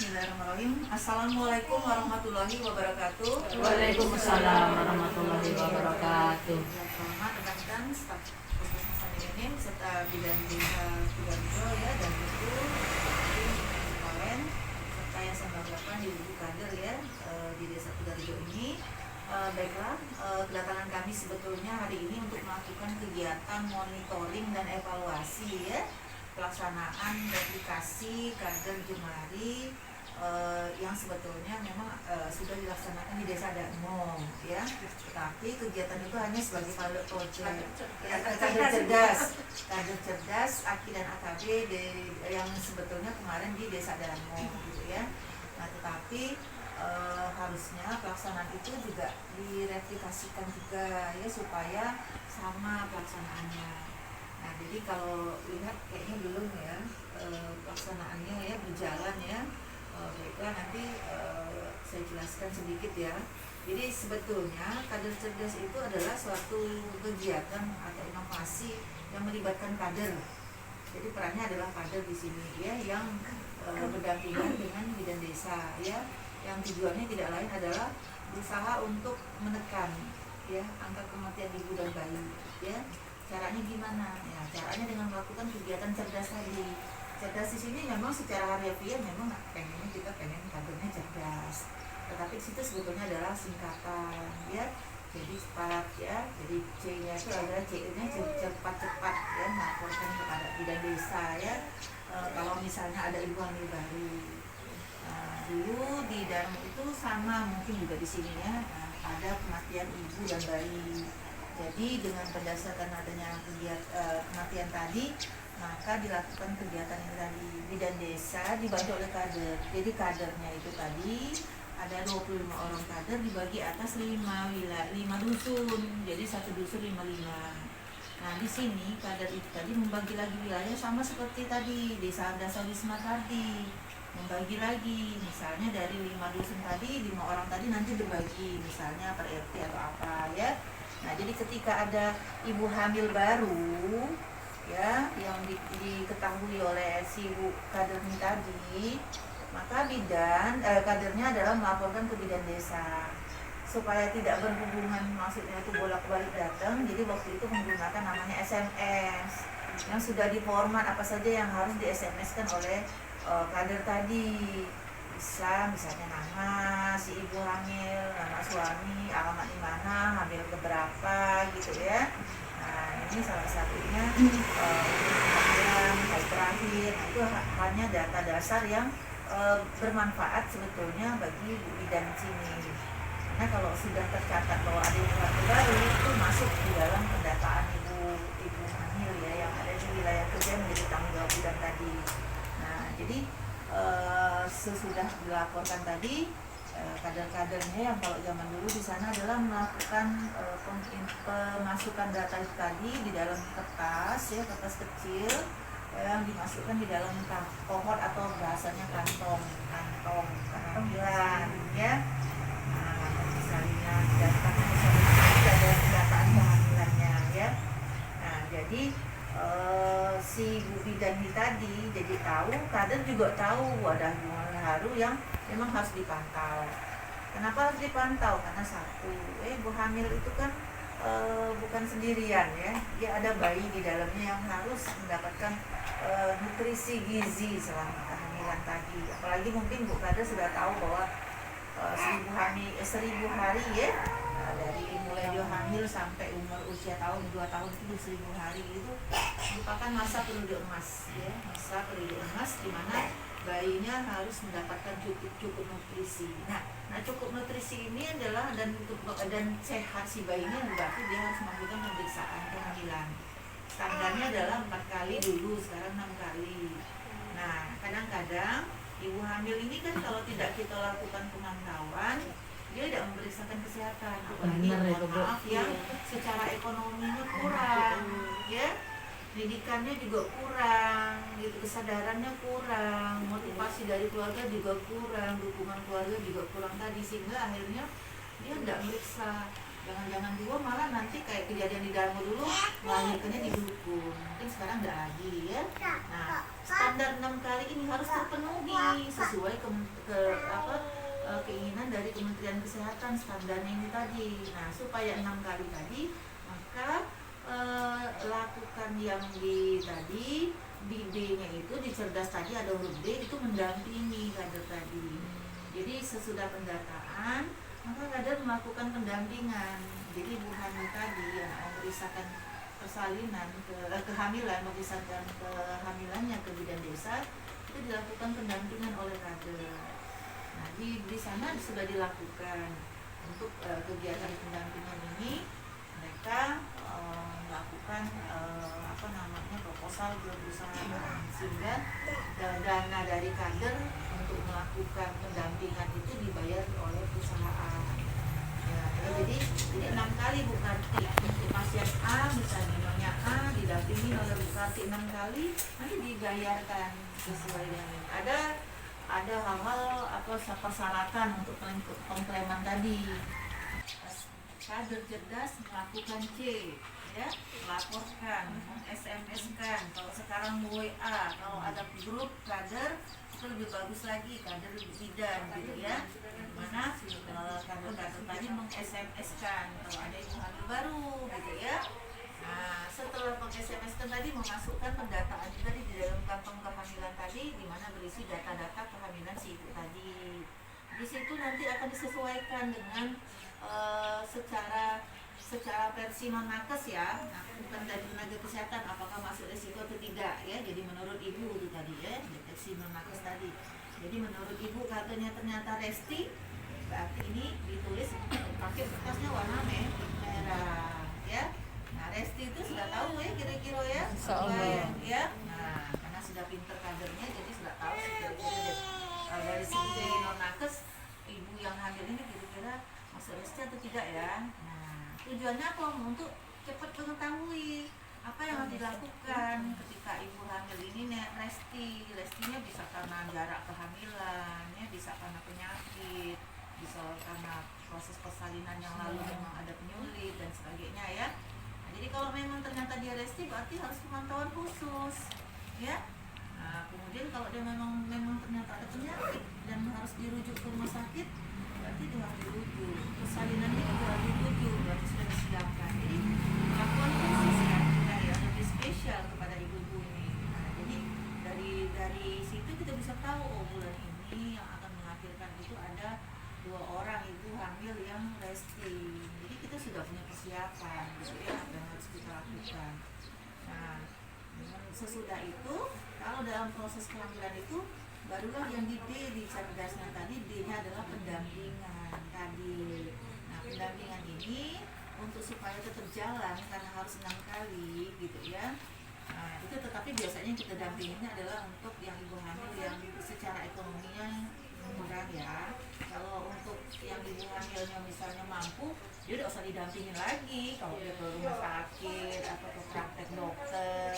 Bismillahirrahmanirrahim. Assalamualaikum warahmatullahi wabarakatuh. Waalaikumsalam warahmatullahi wabarakatuh. Selamat rekan-rekan staf Puskesmas Samirenim serta bidan desa Sidoarjo ya, dan itu kemarin serta yang saya banggakan di ibu kader ya di desa Sidoarjo ini. Baiklah, kedatangan kami sebetulnya hari ini untuk melakukan kegiatan monitoring dan evaluasi ya pelaksanaan replikasi kader Jemari yang sebetulnya memang sudah dilaksanakan di Desa Darmo ya. Tapi kegiatan itu hanya sebagai pilot project ya, kader cerdas AKI dan AKB yang sebetulnya kemarin di Desa Darmo gitu ya. Nah, tetapi harusnya pelaksanaan itu juga direplikasikan juga ya supaya sama pelaksanaannya. Nah, jadi kalau lihat kayaknya belum ya pelaksanaannya ya berjalan ya. Baiklah, nanti saya jelaskan sedikit ya. Jadi sebetulnya kader cerdas itu adalah suatu kegiatan atau inovasi yang melibatkan kader. Jadi perannya adalah kader di sini ya, yang berdampingan dengan bidan desa ya. Yang tujuannya tidak lain adalah berusaha untuk menekan ya angka kematian ibu dan bayi ya. Caranya gimana? Ya, caranya dengan melakukan kegiatan cerdas tadi. Cerdas di sini memang secara harfiah memang pengennya kita pengen kadernya cerdas. Tetapi situ sebetulnya adalah singkatan ya. Jadi cepat ya. Jadi C-nya itu adalah C-nya cepat-cepat ya, melaporkan kepada bidan desa ya. Kalau misalnya ada ibu hamil baru. Dulu di Darmo itu sama mungkin juga di sini ya. Ada kematian ibu dan bayi. Jadi dengan berdasarkan adanya kematian tadi, maka dilakukan kegiatan ini tadi. Bidan desa dibantu oleh kader. Jadi kadernya itu tadi ada 25 orang kader dibagi atas 5 dusun. Jadi satu dusun 55. Nah, di sini kader itu tadi membagi lagi wilayah sama seperti tadi desa Dasa Wisma tadi. Membagi lagi, misalnya dari 5 dusun tadi, 5 orang tadi nanti berbagi, misalnya per RT atau apa ya. Nah, jadi ketika ada ibu hamil baru ya yang diketahui oleh si ibu kader ini tadi, maka kadernya adalah melaporkan ke bidan desa supaya tidak berhubungan, maksudnya itu bolak-balik datang. Jadi waktu itu menggunakan namanya SMS yang sudah diformat apa saja yang harus di SMS-kan oleh kader tadi. Bisa misalnya nama si ibu hamil, nama suami, alamat di mana, hamil keberapa gitu ya. Nah, ini salah satunya kehamilan, hari terakhir. Nah, itu hanya data dasar yang bermanfaat sebetulnya bagi bidan sini. Karena kalau sudah tercatat bahwa ada ibu hamil baru, itu masuk di dalam pendataan ibu hamil ya yang ada di wilayah kerja menjadi tanggung jawab bidan tadi. Nah, jadi sesudah dilaporkan tadi, kader-kadernya yang kalau zaman dulu di sana adalah melakukan pemasukan data itu tadi di dalam kertas ya, kertas kecil yang dimasukkan di dalam kohort atau bahasanya kantong bilang ya. Nah, misalnya datanya misalnya ada pendataan kehamilannya ya. Nah, jadi si Bu Bidan ini tadi jadi tahu, kader juga tahu ada hubungan haru yang memang harus dipantau. Kenapa harus dipantau? Karena satu, ibu hamil itu kan bukan sendirian ya, dia ada bayi di dalamnya yang harus mendapatkan nutrisi gizi selama kehamilan tadi. Apalagi mungkin Bu kader sudah tahu bahwa 1000 hari ya, dari mulai dia hamil sampai umur usia tahun 2 tahun itu 1000 hari itu merupakan masa periode emas ya, masa periode emas di mana bayinya harus mendapatkan cukup nutrisi. Nah cukup nutrisi ini adalah dan sehat si bayinya, berarti dia harus melakukan pemeriksaan kehamilan. Standarnya adalah 4 kali dulu, sekarang 6 kali. Nah, kadang-kadang ibu hamil ini kan kalau tidak kita lakukan pemantauan, dia tidak memeriksakan kesehatan, apalagi maaf yang secara ekonominya kurang ya, pendidikannya juga kurang gitu, kesadarannya kurang, motivasi dari keluarga juga kurang, dukungan keluarga juga kurang tadi, sehingga akhirnya dia tidak meriksa. Jangan-jangan juga malah nanti kayak kejadian di Darmo dulu, melahirkannya di dukun, mungkin sekarang tidak lagi ya. Nah, standar 6 kali ini harus terpenuhi sesuai keinginan dari Kementerian Kesehatan standarnya ini tadi. Nah, supaya 6 kali tadi, maka lakukan yang di tadi, di D-nya itu, di cerdas tadi ada huruf D, itu mendampingi kader tadi. Jadi sesudah pendataan, maka kader melakukan pendampingan. Jadi ibu hamil tadi yang memeriksakan persalinan, kehamilan, memeriksakan kehamilannya ke bidan desa, itu dilakukan pendampingan oleh kader. Nah, di sana sudah dilakukan untuk kegiatan pendampingan ini. Mereka melakukan proposal ke perusahaan, sehingga dana dari kader untuk melakukan pendampingan itu dibayar oleh perusahaan. Jadi 6 kali Bu Karti untuk pasien A, misalnya nyonya A didampingi oleh Bu Karti 6 kali, nanti dibayarkan sesuai dengan ada hal-hal persyaratan untuk pengklaiman tadi. Kader cerdas melakukan C, ya, melaporkan, SMS-kan. Kalau sekarang WA, kalau ada grup kader itu lebih bagus lagi, kader bidan gitu ya. Mana kader-kader tadi meng-SMS-kan kalau ada ibu hamil baru gitu ya. Nah, setelah meng-SMS-kan tadi memasukkan pendataan juga di dalam kantong kehamilan tadi, di mana berisi data-data kehamilan si ibu tadi. Di situ nanti akan disesuaikan dengan secara versi non nakes ya, bukan dari tenaga kesehatan apakah masuk resiko atau tidak ya. Jadi menurut ibu itu tadi ya, deteksi non nakes tadi. Jadi menurut ibu katanya ternyata Resti, berarti ini ditulis pakai kertasnya warna merah ya. Nah, Resti itu sudah tahu ya kira-kira ya, ya. Nah, karena sudah pinter kadernya, jadi sudah tahu kira-kira dari segi non nakes ibu yang hamil ini kira-kira masuk Resti atau tidak ya. Nah, tujuannya apa? Untuk cepat mengetahui apa yang harus dilakukan ketika ibu hamil ini Restinya bisa karena jarak kehamilan ya, bisa karena penyakit, bisa karena proses persalinan yang lalu memang ada penyulit dan sebagainya ya. Nah, jadi kalau memang ternyata dia Resti, berarti harus pemantauan khusus ya. Nah, kemudian kalau dia memang ternyata ada penyakit dan harus dirujuk ke rumah sakit, berarti dia harus dirujuk. Persalinannya juga harus dirujuk, berarti sudah disiapkan. Jadi perlakuan khusus ya, lebih spesial kepada ibu-ibu ini. Nah, jadi dari situ kita bisa tahu, oh bulan ini yang akan melahirkan itu ada 2 orang ibu hamil yang Resti. Jadi kita sudah punya persiapan gitu ya, apa yang harus kita lakukan. Nah, sesudah itu, kalau dalam proses kehamilan itu, barulah yang di D, di cerdasnya tadi, D-nya adalah pendampingan tadi. Nah, pendampingan ini untuk supaya tetap jalan, karena harus 6 kali gitu ya. Nah, itu tetapi biasanya yang kita dampinginnya adalah untuk yang ibu hamil yang secara ekonominya murah ya. Kalau untuk yang ibu hamilnya misalnya mampu, dia udah usah didampingin lagi. Kalau dia ke rumah sakit atau ke praktek dokter,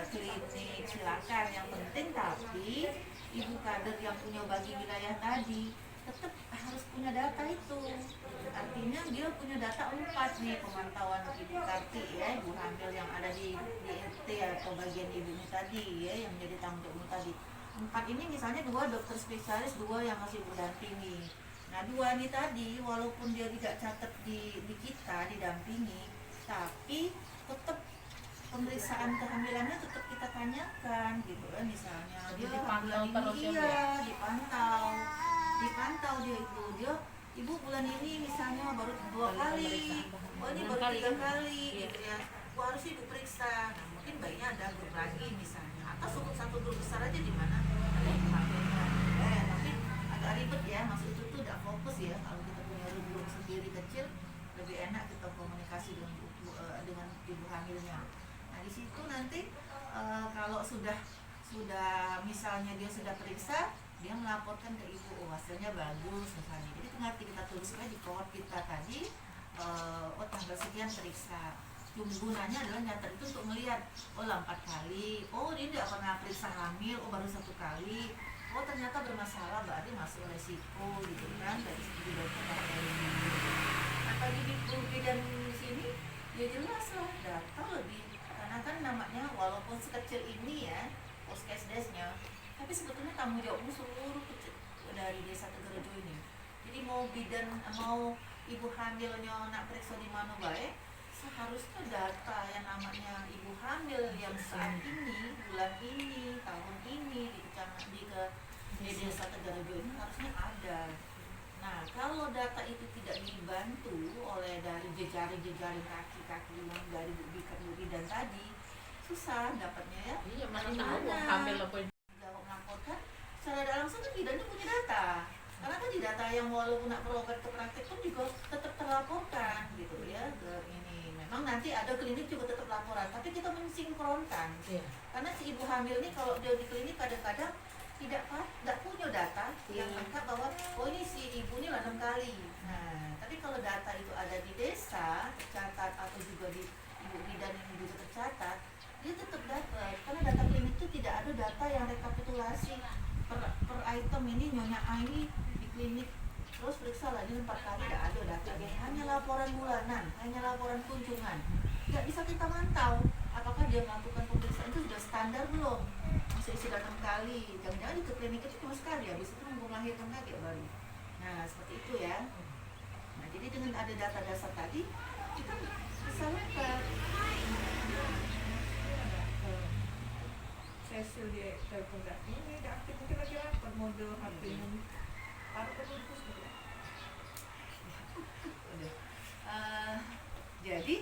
klinik, silakan. Yang penting tapi ibu kader yang punya bagi wilayah tadi tetap harus punya data itu. Artinya dia punya data 4 nih, pemantauan ibu Karti ya, ibu hamil yang ada di RT atau bagian ibunya tadi ya, yang menjadi tanggung jawab tadi. 4 ini misalnya 2 dokter spesialis, 2 yang masih berdampingi. Nah, 2 ini tadi walaupun dia tidak catat di kita didampingi, tapi tetap pemeriksaan kehamilannya tetap kita tanyakan gitu kan. Misalnya dia dipantau terus ya, dipantau dia ibu bulan ini misalnya baru 2 kali, oh ini baru 3 kali gitu ya. Harus ibu periksa. Nah, mungkin bayinya ada grup lagi misalnya, atau satu grup besar aja di mana ada ibu hamilnya. Tapi agak ribet ya, maksud itu tuh udah fokus ya. Kalau kita punya grup sendiri kecil, lebih enak kita komunikasi dengan ibu hamilnya. Nah, di situ nanti kalau sudah misalnya dia sudah periksa, dia melaporkan ke ibu, oh hasilnya bagus misalnya. Jadi tinggal kita tuliskan di form kita tadi, oh tanggal sekian periksa. Gunanya adalah nyatet itu untuk melihat, oh 4 kali, oh ini tidak pernah periksa hamil, oh baru 1 kali, oh ternyata bermasalah, berarti masuk resiko gitu kan, dari segi dokter dari nah bagi ibu bidan di sini ya jelas lah data lebih, karena kan namanya walaupun sekecil ini ya, Puskesdesnya, tapi sebetulnya tanggung jawabnya seluruh dari desa Tegarejo ini. Jadi mau bidan, mau ibu hamilnya nak periksa di mana baik, seharusnya data yang namanya ibu hamil yang saat ini, bulan ini, tahun ini di kecamatan di desa Tegarejo ini harusnya ada. Nah, kalau data itu tidak dibantu oleh dari jejaring-jejaring kaki-kaki yang dari bidan tadi, susah dapatnya ya. Iya, mana tahu hamil apa. Kalau melaporkan secara tidak langsung kan bidannya punya data. Karena tadi data yang walaupun nak berobat ke praktek pun juga tetap terlaporkan gitu ya ke ini. Memang nanti ada klinik juga tetap laporan, tapi kita mensinkronkan. Iya. Karena si ibu hamil ini kalau dia di klinik kadang-kadang tidak punya data yang lengkap bahwa oh ini si ibu ini 6 kali. Nah, tapi kalau data itu ada di desa tercatat atau juga di ibu bidan yang juga tercatat, dia tetap dapat. Karena data klinik itu tidak ada data yang rekapitulasi per item ini nyonya ini di klinik terus periksa lagi 4 kali, tidak ada data. Hanya laporan bulanan, hanya laporan kunjungan. Nggak bisa kita mantau apakah dia melakukan pemeriksaan itu sudah standar belum. Masih sudah 6 kali, jangan-jangan di klinik itu cuma sekali, habis itu nunggu melahirkan kaget baru. Nah, seperti itu ya. Nah, jadi dengan ada data dasar tadi, kita bisa lihat Cecil dia telepon dah ini dah aktif, mungkin lagi rapat mode HP ini baru terputus gitu. Jadi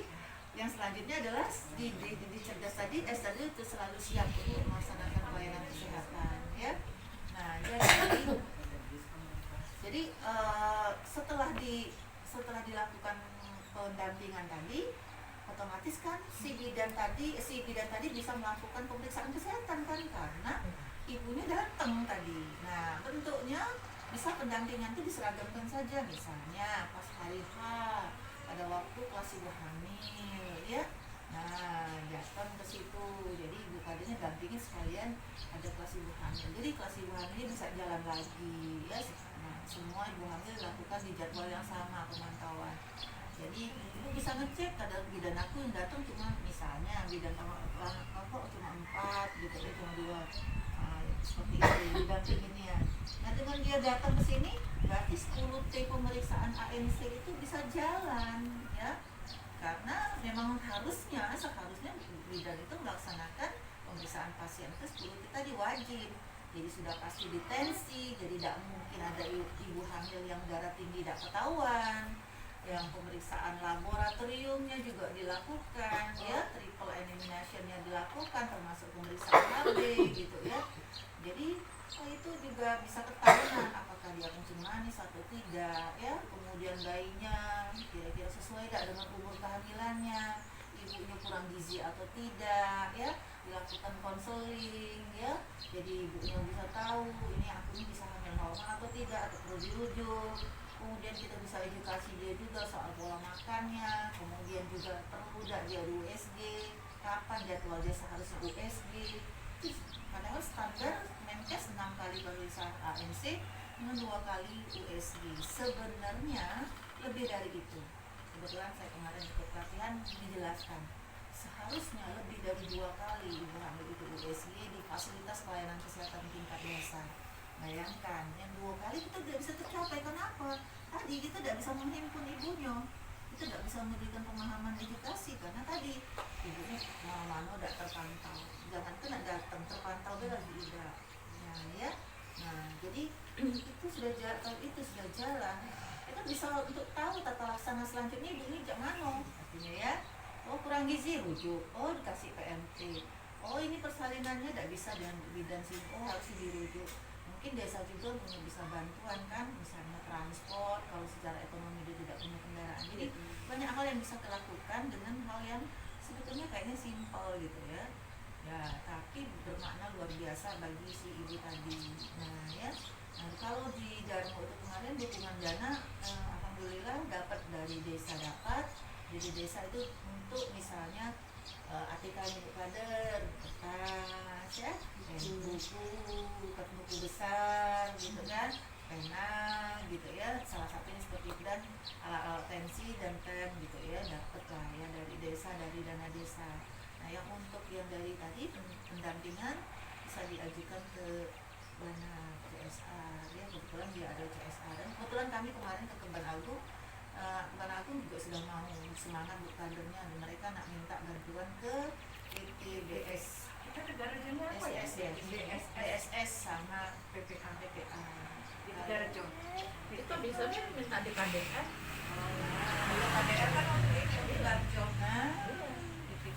yang selanjutnya adalah di cerdas tadi, tadi itu selalu siap untuk melaksanakan pelayanan kesehatan ya. Nah, jadi setelah dilakukan pendampingan tadi, otomatis kan si bidan tadi bisa melakukan pemeriksaan kesehatan kan, karena ibunya datang tadi. Nah, bentuknya bisa pendampingan itu diseragamkan saja, misalnya pas hari H pada waktu kelas ibu hamil ya. Nah, datang ke situ, jadi ibu kadernya dampingin sekalian ada kelas ibu hamil. Jadi kelas ibu hamil ini bisa jalan lagi ya. Nah, semua ibu hamil dilakukan di jadwal yang sama pemantauan. Jadi ibu bisa ngecek ada bidan aku yang datang cuma misalnya bidan kok cuma 4 gitu ya, cuma 2. Seperti itu didampingin ya. Nah, dengan dia datang ke sini berarti 10T pemeriksaan ANC itu bisa jalan ya. Karena memang seharusnya bidan itu melaksanakan pemeriksaan pasien itu 10T tadi wajib. Jadi sudah pasti detensi, jadi tidak mungkin ada ibu hamil yang darah tinggi tidak ketahuan. Yang pemeriksaan laboratoriumnya juga dilakukan ya, triple eliminationnya dilakukan, termasuk pemeriksaan HB gitu ya. Jadi itu juga bisa ketahuan apakah dia kencing manis atau tidak ya, kemudian bayinya kira-kira sesuai tidak dengan umur kehamilannya, ibunya kurang gizi atau tidak ya, dilakukan konseling ya, jadi ibunya bisa tahu ini aku ini bisa hamil normal atau tidak atau perlu dirujuk. Kemudian kita bisa edukasi dia juga soal pola makannya, kemudian juga perlu tidak dia USG, kapan jadwal dia seharusnya USG. Padahal standar Menkes 6 kali pemeriksaan ANC dengan 2 kali USG. Sebenarnya lebih dari itu. Kebetulan saya kemarin ikut pelatihan dijelaskan seharusnya lebih dari 2 kali ibu hamil itu USG di fasilitas pelayanan kesehatan tingkat desa. Bayangkan, yang 2 kali kita tidak bisa tercapai. Kenapa? Tadi kita tidak bisa menghimpun ibunya, kita tidak bisa memberikan pemahaman edukasi karena tadi ibunya mana tidak terpantau. Jangan kena datang terpantau dia lagi tidak. Nah ya, nah jadi itu sudah jalan. Kita bisa untuk tahu tata laksana selanjutnya ibu ini jak mano, artinya ya. Oh kurang gizi rujuk, oh dikasih PMT. Oh ini persalinannya tidak bisa dengan bidan sini, oh harus dirujuk. Mungkin desa juga punya bisa bantuan kan, misalnya transport kalau secara ekonomi dia tidak punya kendaraan. Jadi banyak hal yang bisa dilakukan dengan hal yang sebetulnya kayaknya simpel gitu ya. Ya, tapi bermakna luar biasa bagi si ibu tadi. Nah ya, nah, kalau di Darmo itu kemarin dukungan dana alhamdulillah dapat dari desa dapat. Jadi desa itu untuk misalnya ATK ibu kader, kertas ya, buku besar gitu kan, pena gitu ya, salah satunya seperti itu, dan alat-alat pensi dan pen gitu ya, dapat lah ya dari desa, dari dana desa. Nah yang untuk yang dari tadi pendampingan bisa diajukan ke dana CSR ya, kebetulan dia ada CSR dan kebetulan kami kemarin ke Kemban Agung. Kemban Agung juga sudah mau semangat buat kadernya dan mereka nak minta bantuan ke PTBS. Kita negara jenis apa ya? BSS sama PPA. PPA. Di negara Jom. Itu bisa minta di KDR. Kalau KDR kan waktu itu di Barjom. Nah,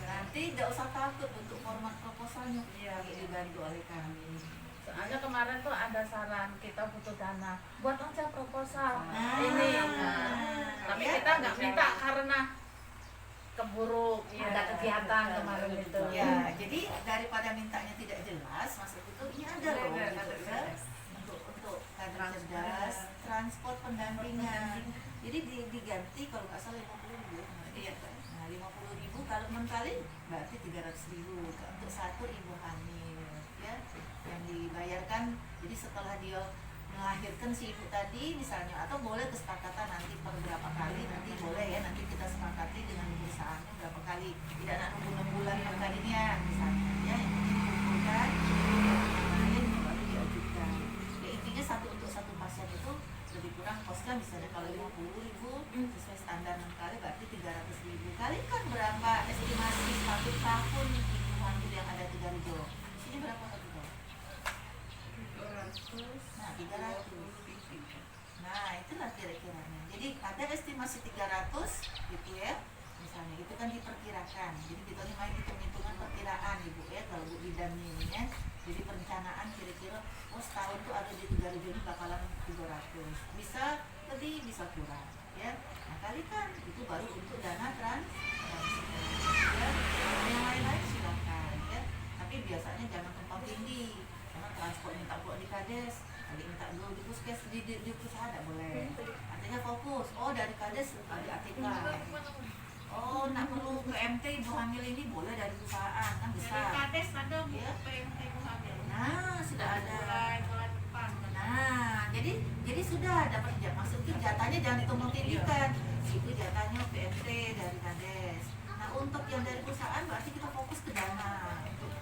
Nah, nanti tidak usah takut untuk format proposalnya, Iya. dibantu oleh kami. Soalnya kemarin tuh ada saran kita butuh dana, buat aja proposal Nah. ini. Nah, tapi Ya, kita nggak minta karena keburu Iya. ada kegiatan kemarin itu. Ya, jadi daripada mintanya tidak jelas, maksud itu ini ada loh gitu ya. Untuk kader cerdas, transport pendampingan. Jadi diganti kalau nggak salah 50.000. Iya. Nah, 50.000 kalau 6 kali berarti 300.000 untuk satu ibu hamil ya yang dibayarkan. Jadi setelah dia melahirkan si ibu tadi misalnya, atau boleh kesepakatan nanti per berapa kali, nanti boleh ya, nanti kita sepakati dengan perusahaannya berapa kali, tidak nak nunggu 6 bulan per kalinya misalnya ya, yang penting dikumpulkan yang lain baru diajukan ya. Intinya untuk satu pasien itu lebih kurang kosnya misalnya kalau 50.000 sesuai standar 6 kali berarti 300.000 kali kan berapa estimasi 1 tahun ibu hamil yang ada 3 sini berapa satu tahun? 200. Nah 300. Nah itulah kira-kiranya. Jadi ada estimasi 300 gitu ya. Misalnya itu kan diperkirakan. Jadi kita ini main hitung-hitungan perkiraan ibu ya kalau bu bidannya ini ya. Jadi perencanaan kira-kira setahun tuh ada di 3 ini bakalan 300. Bisa lebih bisa kurang ya. Nah kalikan itu baru untuk dana transport ya. Yang lain-lain silakan ya. Tapi biasanya jangan tumpang tindih. Karena transport minta buat di Kades, kali minta dulu di puskes di perusahaan tidak boleh. Artinya fokus. Oh dari Kades di ATK. Oh nak perlu ke MT ibu hamil ini boleh dari perusahaan kan Dari bisa. Kades ada Bu Iya. PMT ibu hamil. Nah sudah ada. Mulai bulan depan. Nah jadi sudah dapat maksudnya jatahnya jangan ditumpang tindihkan. Itu jatahnya PMT dari Kades. Nah untuk yang dari perusahaan berarti kita fokus ke dana untuk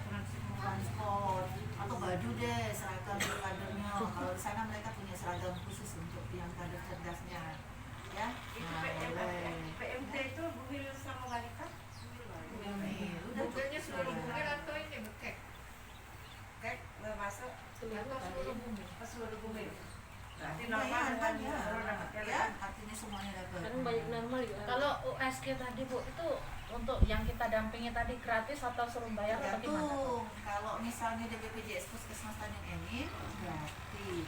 transport atau baju deh, seragam untuk kadernya. Kalau di sana mereka punya seragam khusus untuk yang kader cerdasnya ya. Itu Nah, PMT. boleh. PMT itu bumil sama wanita. Bumil. Udah Bumilnya seluruh sudah. bumil atau ini bekek? Kek masuk atau seluruh bumil? Seluruh bumil. Berarti normal kan kan ya. ya. Ya, artinya semuanya dapat. Kan banyak normal juga. Kalau USG tadi Bu itu untuk yang kita dampingi tadi gratis atau suruh bayar atau gimana? Tergantung. Kalau misalnya di BPJS Puskesmas Tanjung Enim gratis.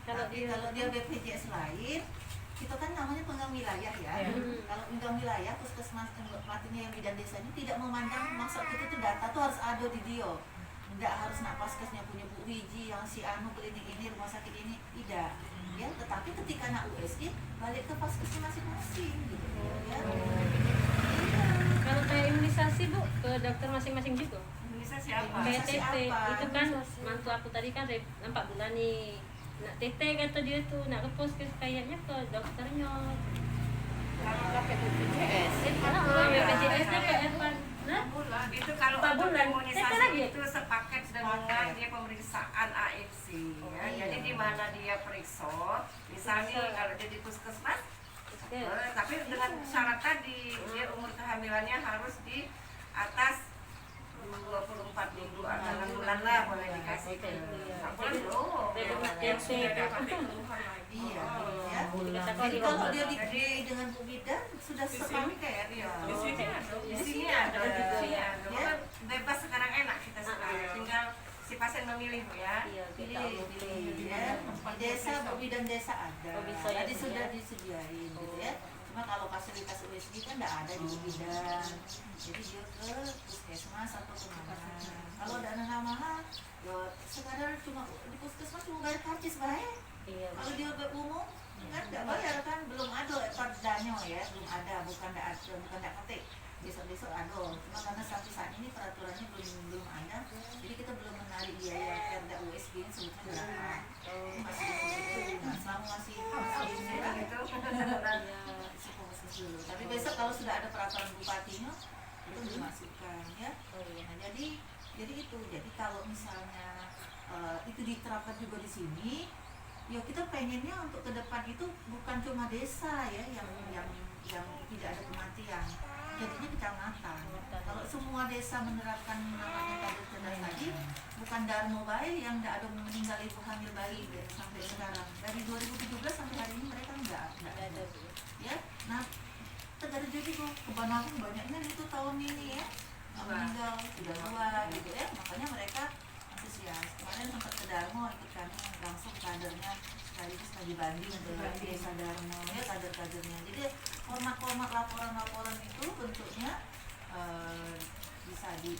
Kalau Tapi kalau dia BPJS lain, kita kan namanya pegang wilayah ya. Iya. Kalau pegang wilayah Puskesmas artinya yang bidan desa ini tidak memandang maksud itu tuh data tuh harus ada di dia. Enggak harus nak paskesnya punya Bu Wiji yang si anu klinik ini rumah sakit ini tidak. Ya, tetapi ketika nak USG balik ke paskesnya masing-masing gitu ya. Iya. kalau kayak imunisasi Bu ke dokter masing-masing juga. Indonesia siapa? Imunisasi PTT apa? itu kan mantu aku tadi kan 4 bulan nih. Nak TT kata dia tuh nak ke puskes kayaknya ke dokternya. Kalau nggak BPJS. Kalau BPJS-nya ke Evan. Nah, Bulan itu kalau 4 untuk bulan. imunisasi lagi. itu sepaket dengan dia pemeriksaan AFC ya. iya. Jadi di mana dia periksa, misalnya kalau dia di puskesmas, tapi dengan syarat tadi dia umur kehamilannya harus di atas 24 minggu atau 6 bulan lah boleh dikasih ke. Nggak boleh loh. TT. Iya, ya. Kata Jadi kau kalau dia di dengan Bu Bidan sudah sepaket ya. Di sini ada, Di di sini sini ada. ada, di sini ada. Ya. Kan bebas sekarang enak kita sekarang. Tinggal si pasien memilih Bu ya. Iya, kita Pilih, ya. Di desa Bu Bidan desa ada. Oh, bisa ya, Tadi Bu, sudah ya. disediain gitu ya. Cuma kalau fasilitas USG kan tidak ada di Bu Bidan. Jadi dia ke puskesmas atau kemana. Kalau dana mahal, ya sekadar cuma di puskesmas cuma bayar karcis baik. Iya. Kalau dia umum kan nggak bayar kan, belum ada perdanya ya, belum ada, bukan nggak ketik. Besok ada, cuma karena sampai saat ini peraturannya belum ada, jadi kita belum menarik biaya perda USG ini sebetulnya berapa. Ini masih itu, nah selama masih ini Gitu. khusus dulu. Tapi besok kalau sudah ada peraturan bupatinya itu dimasukkan ya. Oh iya. Nah, jadi Jadi itu, jadi kalau misalnya itu diterapkan juga di sini, ya kita pengennya untuk ke depan itu bukan cuma desa ya yang tidak ada kematian, jadinya kecamatan. Kalau semua desa menerapkan namanya kader cerdas tadi, bukan Darmo bayi yang tidak ada meninggal ibu hamil bayi sampai sekarang. Dari 2017 sampai hari ini mereka enggak ada. Ya, nah terjadi jadi kok kebanyakan banyaknya itu tahun ini ya meninggal sudah tua gitu ya, makanya mereka antusias. Kemarin sempat ke Darmo ikut kami langsung kadernya sekaligus lagi banding ke desa Darmo ya, kader-kadernya. Jadi format laporan itu bentuknya bisa di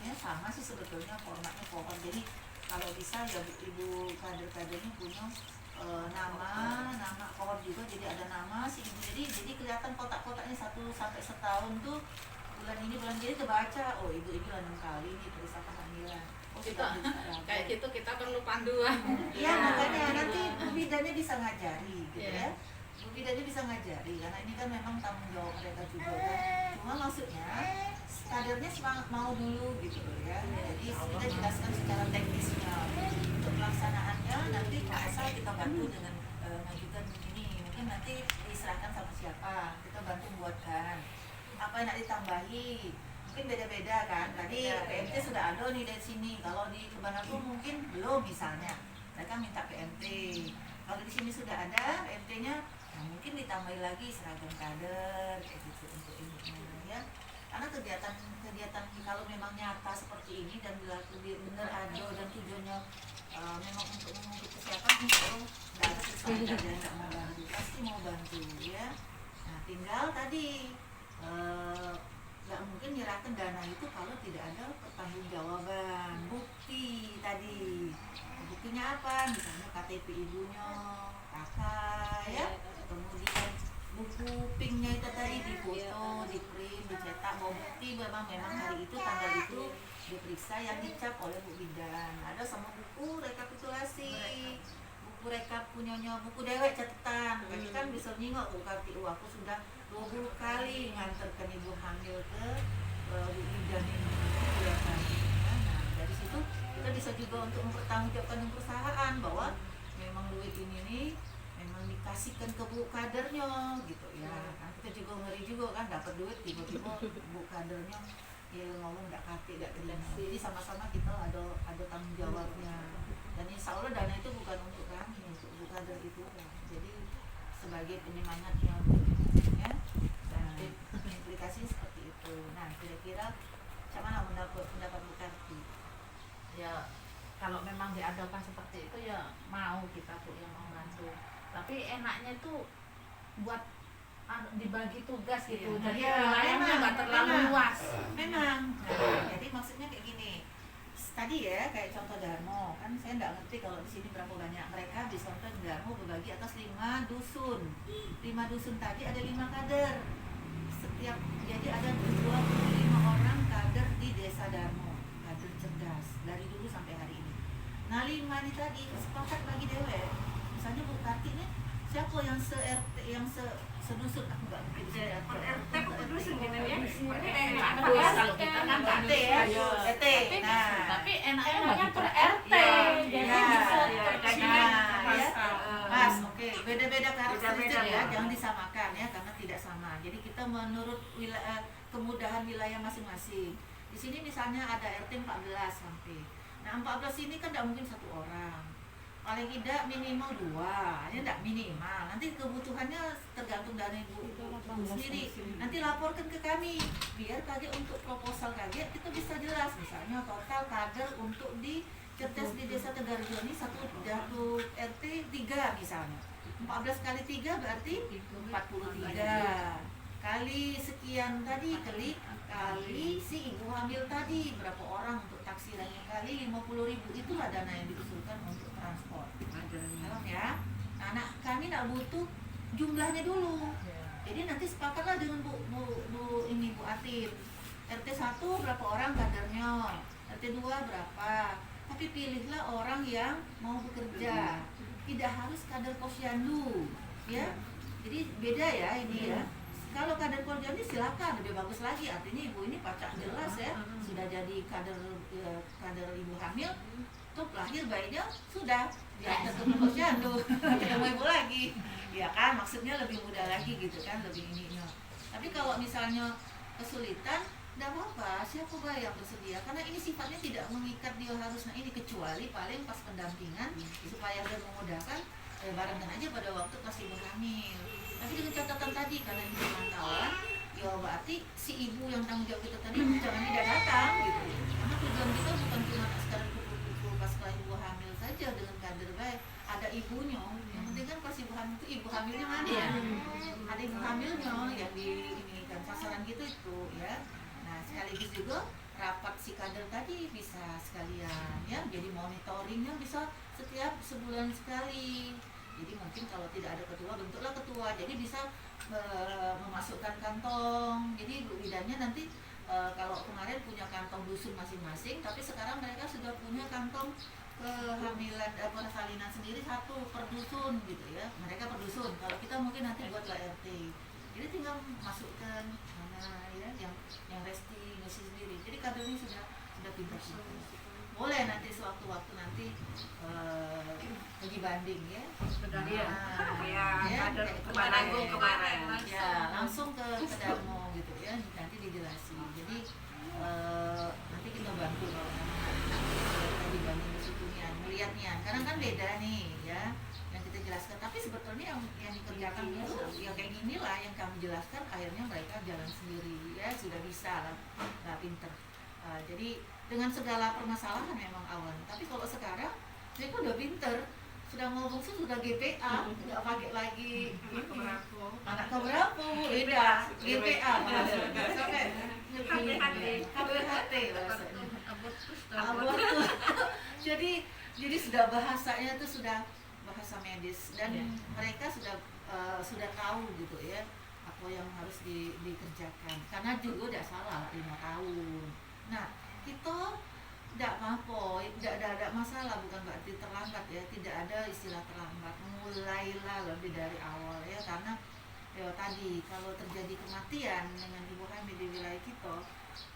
ya sama sih sebetulnya formatnya pohon. Jadi kalau bisa ya ibu kader-kadernya punya nama pohon juga, jadi ada nama si ibu, jadi kelihatan kotak-kotaknya 1 sampai setahun tuh bulan ini kebaca, oh ibu ini bulan 6 kali ini periksa kehamilan. Oh, Kita kayak gitu kita perlu panduan. Iya, makanya nanti Bu Bidannya bisa ngajari gitu Iya. ya. Bu Bidannya bisa ngajari karena ini kan memang tanggung jawab mereka juga kan. Cuma maksudnya kadernya semangat mau dulu gitu loh ya. Jadi kita jelaskan secara teknisnya untuk pelaksanaannya, nanti asal kita bantu dengan ngajukan ini. Mungkin nanti diserahkan sama siapa, kita bantu buatkan apa yang nak ditambahi. Mungkin beda-beda kan. Tadi PMT sudah ada nih dari sini. Kalau di Kebanatu mungkin belum misalnya. Mereka minta PMT. Kalau di sini sudah ada PMT-nya, nah mungkin ditambahi lagi seragam kader kayak gitu untuk ini ya. Karena kegiatan kalau memang nyata seperti ini dan benar ada dan tujuannya memang untuk mengungkit kesehatan, itu nggak ada kesalahan dan nggak mau bantu, pasti mau bantu ya. Nah tinggal tadi nggak mungkin nyerahkan dana itu kalau tidak ada pertanggungjawaban, bukti tadi. Buktinya apa? Misalnya KTP ibunya, kakak ya, kemudian buku pinknya itu tadi difoto, diprint, dicetak, mau bukti memang hari itu tanggal itu diperiksa yang dicap oleh Bu Bidan. Ada sama buku rekapitulasi, buku rekap punyanya buku dewek catatan. Kami kan bisa nyingok Bu Karti, aku sudah 20 kali nganterkan ibu hamil ke Bu Bidan ini. Nah dari situ kita bisa juga untuk mempertanggungjawabkan perusahaan bahwa memang duit ini nih memang dikasihkan ke bu kadernya gitu ya. Kan kita juga ngeri juga kan dapat duit tiba-tiba bu kadernya ya ngomong nggak kati nggak terima. Jadi sama-sama kita ada tanggung jawabnya. Dan insya Allah dana itu bukan untuk kami, untuk bu kader itu kan. Jadi sebagai penyemangatnya ya. Dan implikasinya seperti itu. Nah kira-kira bagaimana pendapat Bu Karti? Ya kalau memang diadakan seperti itu ya mau kita Bu yang membantu. Tapi enaknya itu buat dibagi tugas gitu. Jadi wilayahnya nggak terlalu luas. Memang. Nah, jadi maksudnya kayak gini. Tadi ya kayak contoh Darmo, kan saya nggak ngerti kalau di sini berapa banyak. Mereka di contoh Darmo berbagi atas 5 dusun. 5 dusun tadi ada 5 kader. Jadi ada 25 orang kader di desa Darmo, kader cerdas dari dulu sampai hari ini. Nah 5 ini tadi sepakat bagi dewe. Misalnya Bu Karti nih, siapa yang se-RT, yang sedusun, aku nggak ngerti. Per RT per dusun gitu ya. Kalau kita kan RT ya, RT. Nah, tapi enaknya per RT. Jadi ya, bisa Mas, oke, beda-beda karakteristik Beda-beda, ya, ya. jangan disamakan ya, karena tidak sama. Jadi kita menurut kemudahan wilayah masing-masing. Di sini misalnya ada RT 14 sampai. Nah 14 ini kan tidak mungkin 1 orang. Paling tidak minimal 2, ya tidak minimal. Nanti kebutuhannya tergantung dari ibu sendiri. Nanti laporkan ke kami, biar kaget untuk proposal kaget kita bisa jelas. Misalnya total kader untuk di cerdas di desa Tegarjo ini 1 RT 3 misalnya. 14 kali 3 berarti 43. Kali sekian tadi kali si ibu hamil tadi berapa orang untuk taksirannya kali 50.000, itulah dana yang diusulkan untuk transport. Paham ya? Nah, anak kami tidak butuh jumlahnya dulu. Jadi nanti sepakatlah dengan Bu Atin. RT 1 berapa orang kadernya, RT 2 berapa. Tapi pilihlah orang yang mau bekerja. Tidak harus kader posyandu, ya. Jadi beda ya ini ya. kalau kader keluarga ini silakan, lebih bagus lagi, artinya ibu ini pacak jelas ya, sudah jadi kader ibu hamil, tuh lahir bayinya sudah diantar ke posyandu, ketemu ibu lagi, ya kan, maksudnya lebih mudah lagi gitu kan, lebih ininya. Tapi kalau misalnya kesulitan, tidak apa-apa, siapa yang bersedia, karena ini sifatnya tidak mengikat dia harus, nah ini kecuali paling pas pendampingan supaya dia memudahkan, barengan aja pada waktu pas ibu hamil. Tapi dengan catatan tadi, karena ini pemantauan, ya berarti si ibu yang tanggung jawab itu tadi jangan tidak datang gitu. Karena tujuan kita bukan cuma sekarang kumpul-kumpul pas ibu hamil saja dengan kader baik, ada ibunya. Yang penting kan pas ibu hamil itu ibu hamilnya mana ya? Ada ibu hamilnya yang di ini kan sasaran gitu itu ya. Nah sekaligus juga rapat si kader tadi bisa sekalian ya, jadi monitoringnya bisa setiap sebulan sekali. Jadi mungkin kalau tidak ada ketua, bentuklah ketua, jadi bisa memasukkan kantong. Jadi ibu bidannya nanti kalau kemarin punya kantong dusun masing-masing, tapi sekarang mereka sudah punya kantong kehamilan persalinan sendiri satu per dusun gitu ya, mereka per dusun. Kalau kita mungkin nanti buatlah RT, jadi tinggal masukkan mana ya yang resti ngisi sendiri. Jadi kadernya sudah pintar. Boleh nanti sewaktu-waktu nanti uji banding ya. Sudah ya. Ya, kemarin. Ya, langsung ke Darmo gitu ya, nanti dijelasin. Jadi nanti kita bantu kalau kita dibanding ke situ nih, melihatnya. Karena kan beda nih ya, yang kita jelaskan. Tapi sebetulnya yang dikerjakan itu ya kayak gini lah yang kami jelaskan, akhirnya mereka jalan sendiri ya, sudah bisa lah pinter. Jadi dengan segala permasalahan memang awalnya, tapi kalau sekarang mereka udah pinter, sudah ngomong sih sudah GPA, nggak pakai lagi anak keberapa, beda GPA sampai KBHT bahasanya, abortus. Jadi sudah bahasanya itu sudah bahasa medis dan mereka sudah tahu gitu ya apa yang harus dikerjakan, karena juga udah salah 5 tahun. Nah kita tidak apa-apa, tidak ada masalah, bukan berarti terlambat ya, tidak ada istilah terlambat, mulailah lebih dari awal ya, karena ya tadi kalau terjadi kematian dengan ibu hamil di wilayah kita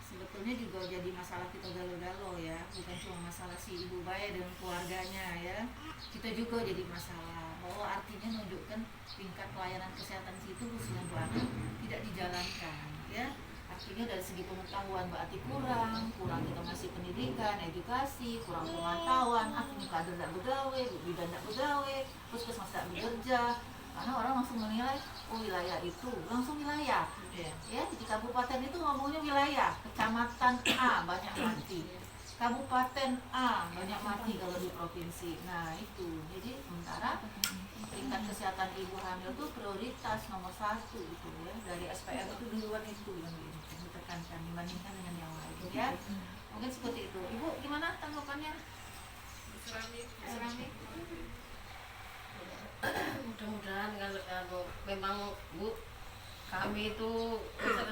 sebetulnya juga jadi masalah kita galau-galau ya, bukan cuma masalah si ibu bayi dan keluarganya ya, kita juga jadi masalah, bahwa artinya menunjukkan tingkat pelayanan kesehatan situ khususnya untuk anak tidak dijalankan ya. Artinya dari segi pengetahuan berarti kurang kita masih pendidikan, edukasi, kurang pemantauan, ini kader tidak begawe, bidan tidak begawe, puskesmas tidak bekerja, karena orang langsung menilai, oh wilayah itu, langsung wilayah ya, di kabupaten itu ngomongnya wilayah, kecamatan A banyak mati, kabupaten A banyak mati kalau di provinsi. Nah itu, jadi sementara tingkat kesehatan ibu hamil itu prioritas nomor 1 itu ya, dari SPM itu duluan itu yang ditekankan dibandingkan dengan yang lain ya. Mungkin seperti itu. Ibu gimana tanggapannya? Serami. Mudah-mudahan kalau memang Bu, kami itu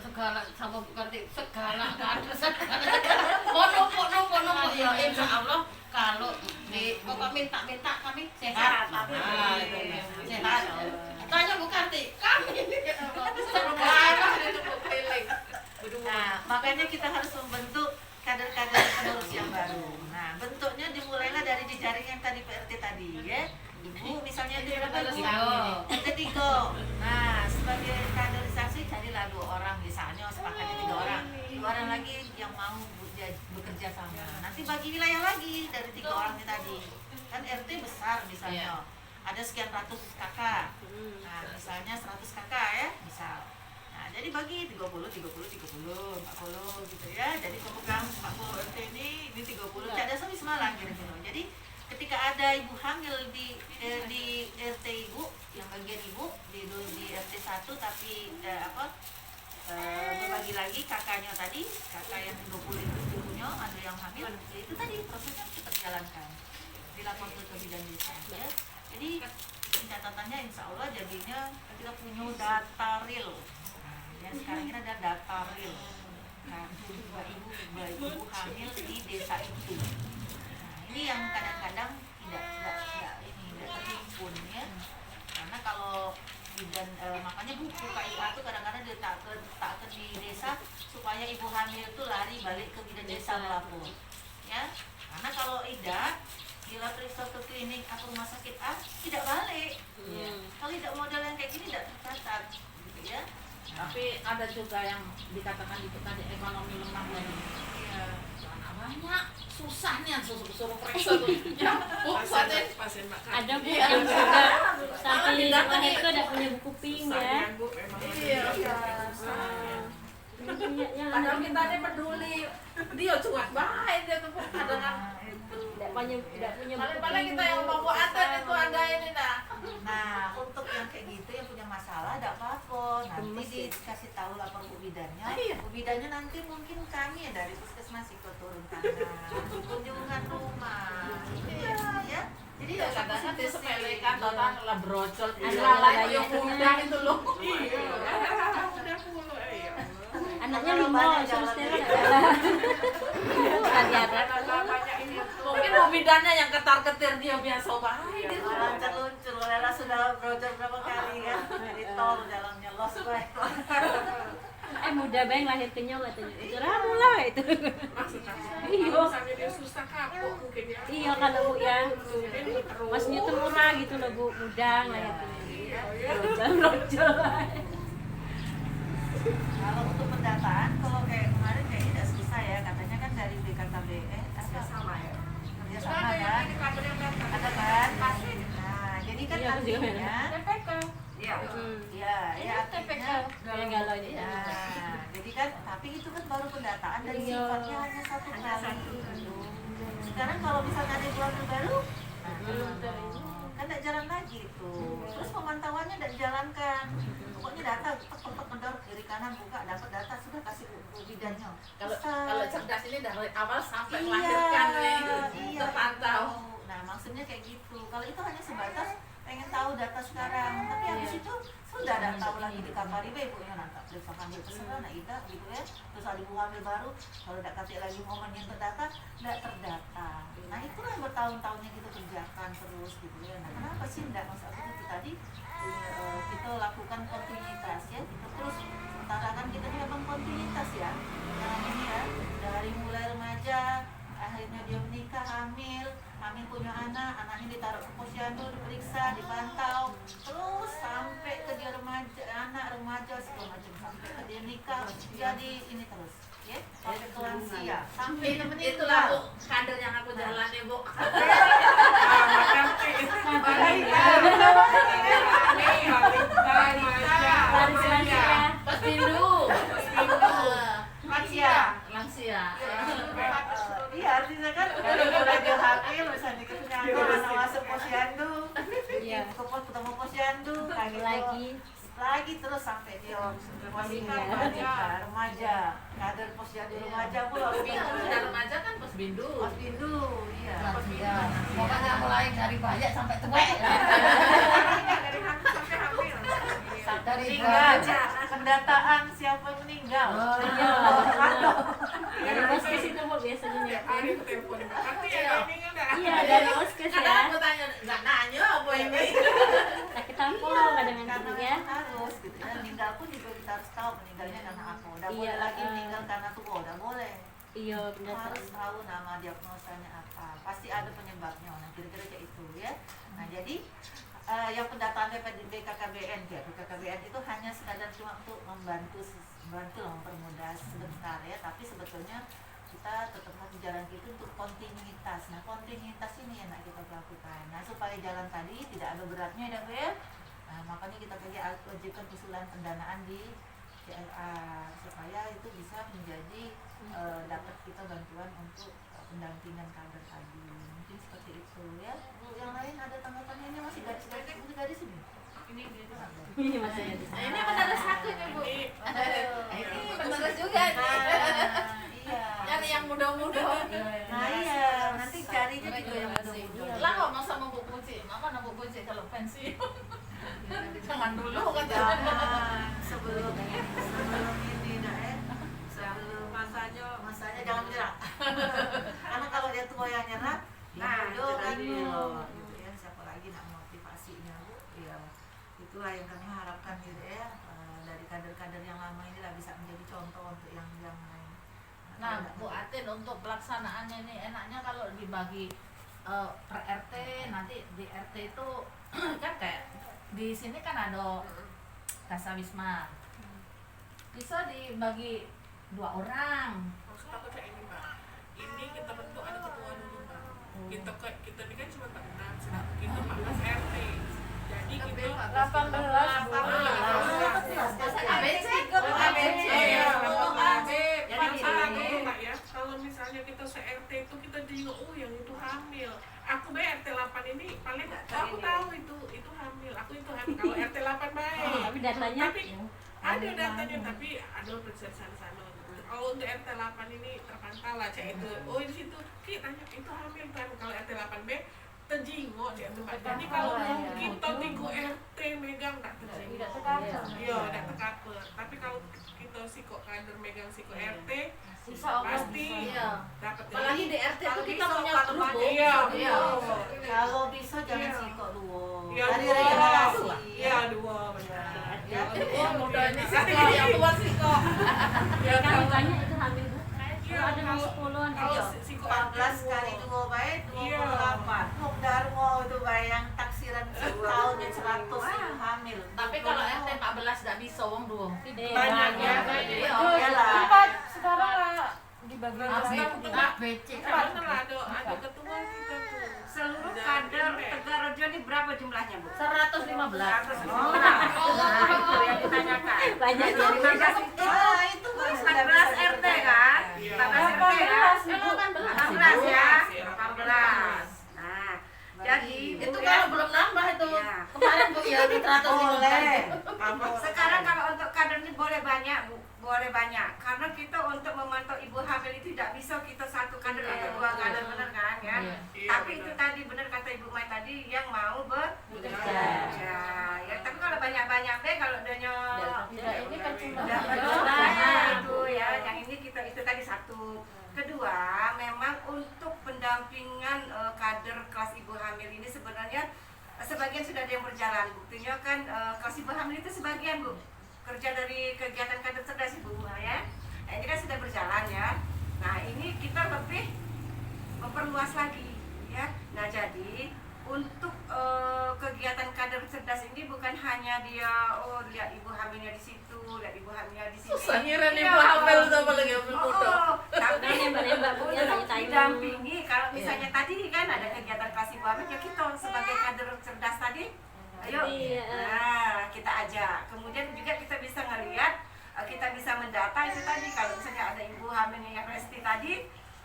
segala sama berarti segala kader pono ya insya Allah kalau di Bapak minta kami sehat. Sehat. Tanya Bu Karti, kami Nah, makanya kita harus membentuk kader-kader penerus yang baru. Nah, bentuknya dimulailah dari jejaring yang tadi PRT tadi ya. Ibu misalnya di berapa tiga. Nah, sebagai kaderisasi carilah 2 orang misalnya, sepakatnya 3 orang. 2 orang lagi yang mau bekerja sama. Nanti bagi wilayah lagi dari 3 orang ini tadi. Kan RT besar misalnya. Ada sekian ratus kakak. Nah, misalnya 100 kakak ya, misal. Nah, jadi bagi 30 gitu ya. Jadi pemegang 40 RT ini 30. Ada sampai semalang kira-kira. Jadi ketika ada ibu hamil di RT ibu, yang bagian ibu di RT 1 tapi berbagi lagi kakaknya tadi, kakak yang 30 itu ibunya ada yang hamil, itu tadi prosesnya kita jalankan dilapor ke bidan desa ya. Jadi catatannya insya Allah jadinya kita punya data real. Nah, yang sekarang ini ada data real. Nah, ibu hamil di desa itu. Nah, ini yang kadang-kadang tidak terhimpun ya. Karena kalau bidan makanya buku KIA itu kadang-kadang di desa supaya ibu hamil itu lari balik ke bidan desa melapor, ya. Karena kalau tidak, bila periksa ke klinik atau rumah sakit A tidak balik. Kalau tidak modal yang kayak gini tidak tercatat, gitu ya. Tapi ada juga yang dikatakan itu tadi ekonomi lemah dan anak banyak susah nih yang suruh periksa tuh. Ya, Ada Bu yang juga sampai lahir itu ada punya buku pink ya. Padahal kita ini peduli, dia cuek baik dia tuh kadang Tidak punya buku paling-paling pink. kita yang mau buat itu ada ini nah. Nah, untuk yang kayak gitu yang punya masalah ada apa-apa. Nanti dikasih tahu lapor Bu Bidannya. Bu Bidannya nanti mungkin kami ya dari puskesmas ikut turun tangan, kunjungan rumah. Ya. Jadi ya Kadang-kadang disepelekan orang lah brocol Anak lain yang banyak muda itu loh. Anaknya Kalau 5 banyak terus jalan dia ini. Mungkin bidannya yang ketar-ketir dia biasa baik. Lancar luncur, Lela sudah brocor berapa kali kan? Di tol jalannya los baik. muda bang lahir kenyal katanya. Itu ramu lah itu. Iya. Iya kalau Bu ya. Maksudnya tuh murah gitu loh Bu, muda lahir kenyal. Rojol. Kalau untuk pendataan, kalau kayak kemarin kayaknya tidak susah ya, katanya kan dari BKKBN sama ya. kerjasama kan, ada kan? Nah, jadi kan Iya, aku juga artinya, Iya. ya artinya, Kayak galau ini. nah, jadi kan, tapi itu kan baru pendataan dan Iya. sifatnya hanya satu kali. Sekarang kalau misalnya ada dua baru, kan tidak jalan lagi itu. Terus pemantauannya tidak dijalankan. Pokoknya data tetap kendor kiri kanan buka dapat data sudah kasih Bu bidannya. Kalau cerdas ini dari awal sampai Iya, melahirkan nih iya, terpantau. Nah maksudnya kayak gitu. Kalau itu hanya sebatas pengen tahu data sekarang, tapi habis itu sudah ada tahu lagi di kamar ibu ibunya nanti periksa hamil terserah nak ida gitu ya. Terus ada ibu hamil baru kalau tidak kasih lagi momen yang terdata tidak terdata. Nah itulah yang bertahun-tahunnya kita kerjakan terus gitu ya. Nah kenapa sih tidak masalah itu tadi kita lakukan kontinuitas ya, kita terus sementara kan kita ini memang kontinuitas ya. Yang ini ya dari mulai remaja akhirnya dia menikah hamil punya anaknya ditaruh ke posyandu, diperiksa, dipantau, terus sampai ke dia anak remaja segala macam sampai ke dia nikah, jadi ini terus, ya, sampai ke lansia, sampai dia Itulah meninggal. Bu, kader yang aku jalani Bu. Laris ya. Lansia. Iya, artinya kan dari mulai dia hamil, misalnya kita punya anak masuk posyandu, Iya. ke pos ketemu posyandu, kayak gitu. Lagi terus sampai dia wanita, remaja, kader posyandu remaja pula. Sudah remaja kan pos bindu. Pos bindu, iya. Pokoknya mulai dari banyak sampai tua. Dari hamil sampai hamil. Dari Meninggal, pendataan siapa yang meninggal. Iya. Dari oskes itu Bu biasanya. Iya dari oskes Kadang ya. aku tanya, nggak nanya apa ini? Sakit tampol kadang-kadang Karena ya. harus gitu ya. Meninggal pun juga kita harus tahu meninggalnya karena apa. Udah Iya, boleh lagi meninggal karena tua, udah boleh. Iya benar. Harus tahu nama diagnosanya apa. Pasti ada penyebabnya. Nah, kira-kira kayak itu ya. Nah, jadi yang pendataan BKKBN ya, BKKBN itu hanya sekadar cuma untuk membantu lah, mempermudah sebentar ya, tapi sebetulnya kita tetap harus jalan itu untuk kontinuitas. Nah, kontinuitas ini yang kita lakukan. Nah, supaya jalan tadi tidak ada beratnya ya, Bu ya. Nah, makanya kita wajibkan usulan pendanaan di CLA supaya itu bisa menjadi dapat kita bantuan untuk pendampingan kader tadi. Mungkin seperti itu ya. Bu, yang lain ada tanggapannya ini masih gadis ini? Ini masih ada. Ini penerus satu nih Bu. Ini penerus juga nih. Iya. Nyari yang muda-muda. Nah iya, nanti carinya juga yang muda-muda. Lah ngomong sama Bu Puji, mana Bu Puji kalau pensiun? Jangan dulu kan. Jangan sebelum ini nak ya. Sebelum masanya jangan menyerah. Karena kalau dia tua yang nyerah, Nah, bodoh itu kan tadi. gitu ya. Siapa lagi nak motivasinya Bu? Iya. Itulah yang kami harapkan gitu ya. dari kader-kader yang lama inilah bisa menjadi contoh untuk yang lain. Nah, Bu Atin untuk pelaksanaannya ini enaknya kalau dibagi per RT, nanti di RT itu kan kayak di sini kan ada Dasawisma, bisa dibagi 2 orang. Maksud aku kayak ini Mbak, ini kita bentuk ada ketua dulu Mbak. Kita ini kan cuma 6, sedangkan kita 14 RT. Jadi kita 18 Bu. ABC, ABC. Jadi masalah dulu Mbak ya, kalau misalnya kita se-RT itu kita juga, yang itu hamil. Aku RT 8 ini paling aku tahu itu hamil. Aku itu hamil. Kalau RT 8 baik. Tapi datanya Tapi ada datanya, tapi ada periksa sana. Kalau untuk RT 8 ini terpantau lah cek itu. Oh di situ kita tanya itu hamil kan. Kalau RT 8B terjingok dia tuh Mbak. Jadi kalau kita 3 RT megang tak terjingok. tidak tercover. Iya, tidak tercover. Tapi kalau kita siko kader megang siko RT Bisa pasti iya. dapat. Apalagi di RT itu kita punya kalau grup. banyak, Iya, Iya. Kalau bisa jangan Iya. siko dulu. Iya, Dari dua. regenerasi. Iya, 2 benar. Ya, Yang muda ini siko, yang tua siko. Ya, Kan kalau banyak itu hamil Bu. Iya, Ada yang kalau 10-an kalau aja. siko 14 kali 2 baik 28. Nuk Darmo itu bayang taksiran setahun yang 100 ibu hamil. Tapi kalau RT 14 nggak bisa, wong dua. Banyak ya. Iya. Iyalah. Sekarang lah dibagi ABC. Karena ada ketua kita tuh. Seluruh kader Tegarrejo ini berapa jumlahnya Bu? 115. Oh, itu yang ditanyakan. banyak dari mana? Itu kan 14 RT kan? Iya. 14 RT kan? 18 ya? 18. Nah, jadi Itu Bu, kalau belum nambah itu. Iya. Kemarin Bu ya 115. Sekarang kalau untuk kader ini boleh banyak Bu, boleh banyak. Karena kita untuk memantau ibu hamil itu tidak bisa kita satu kader atau 2 kader, benar kan ya? Iya. Tapi itu tadi benar kata Ibu Mai tadi yang mau bekerja. Ya, tapi kalau banyak-banyak deh kalau adanya Tidak, ini kan cuma dapat jumlahnya itu ya. Yang ini kita itu tadi 1. Kedua, memang untuk pendampingan kader kelas ibu hamil ini sebenarnya sebagian sudah ada yang berjalan. Buktinya kan kelas ibu hamil itu sebagian Bu kerja dari kegiatan kader cerdas Ibu ya. Nah, ini kan sudah berjalan ya. Nah, ini kita lebih memperluas lagi ya. Nah, jadi untuk kegiatan kader cerdas ini bukan hanya dia lihat ibu hamilnya di situ, lihat ibu hamilnya di sini. Susah ngira nih Iya, Bu hamil sama lagi hamil muda. tapi Nembak-nembak, untuk tanya-tanya. didampingi kalau misalnya tadi kan ada kegiatan kelas ibu hamil ya kita sebagai kader cerdas tadi ayo Iya. nah kita ajak kemudian juga kita bisa ngelihat kita bisa mendata itu tadi kalau misalnya ada ibu hamilnya yang resti tadi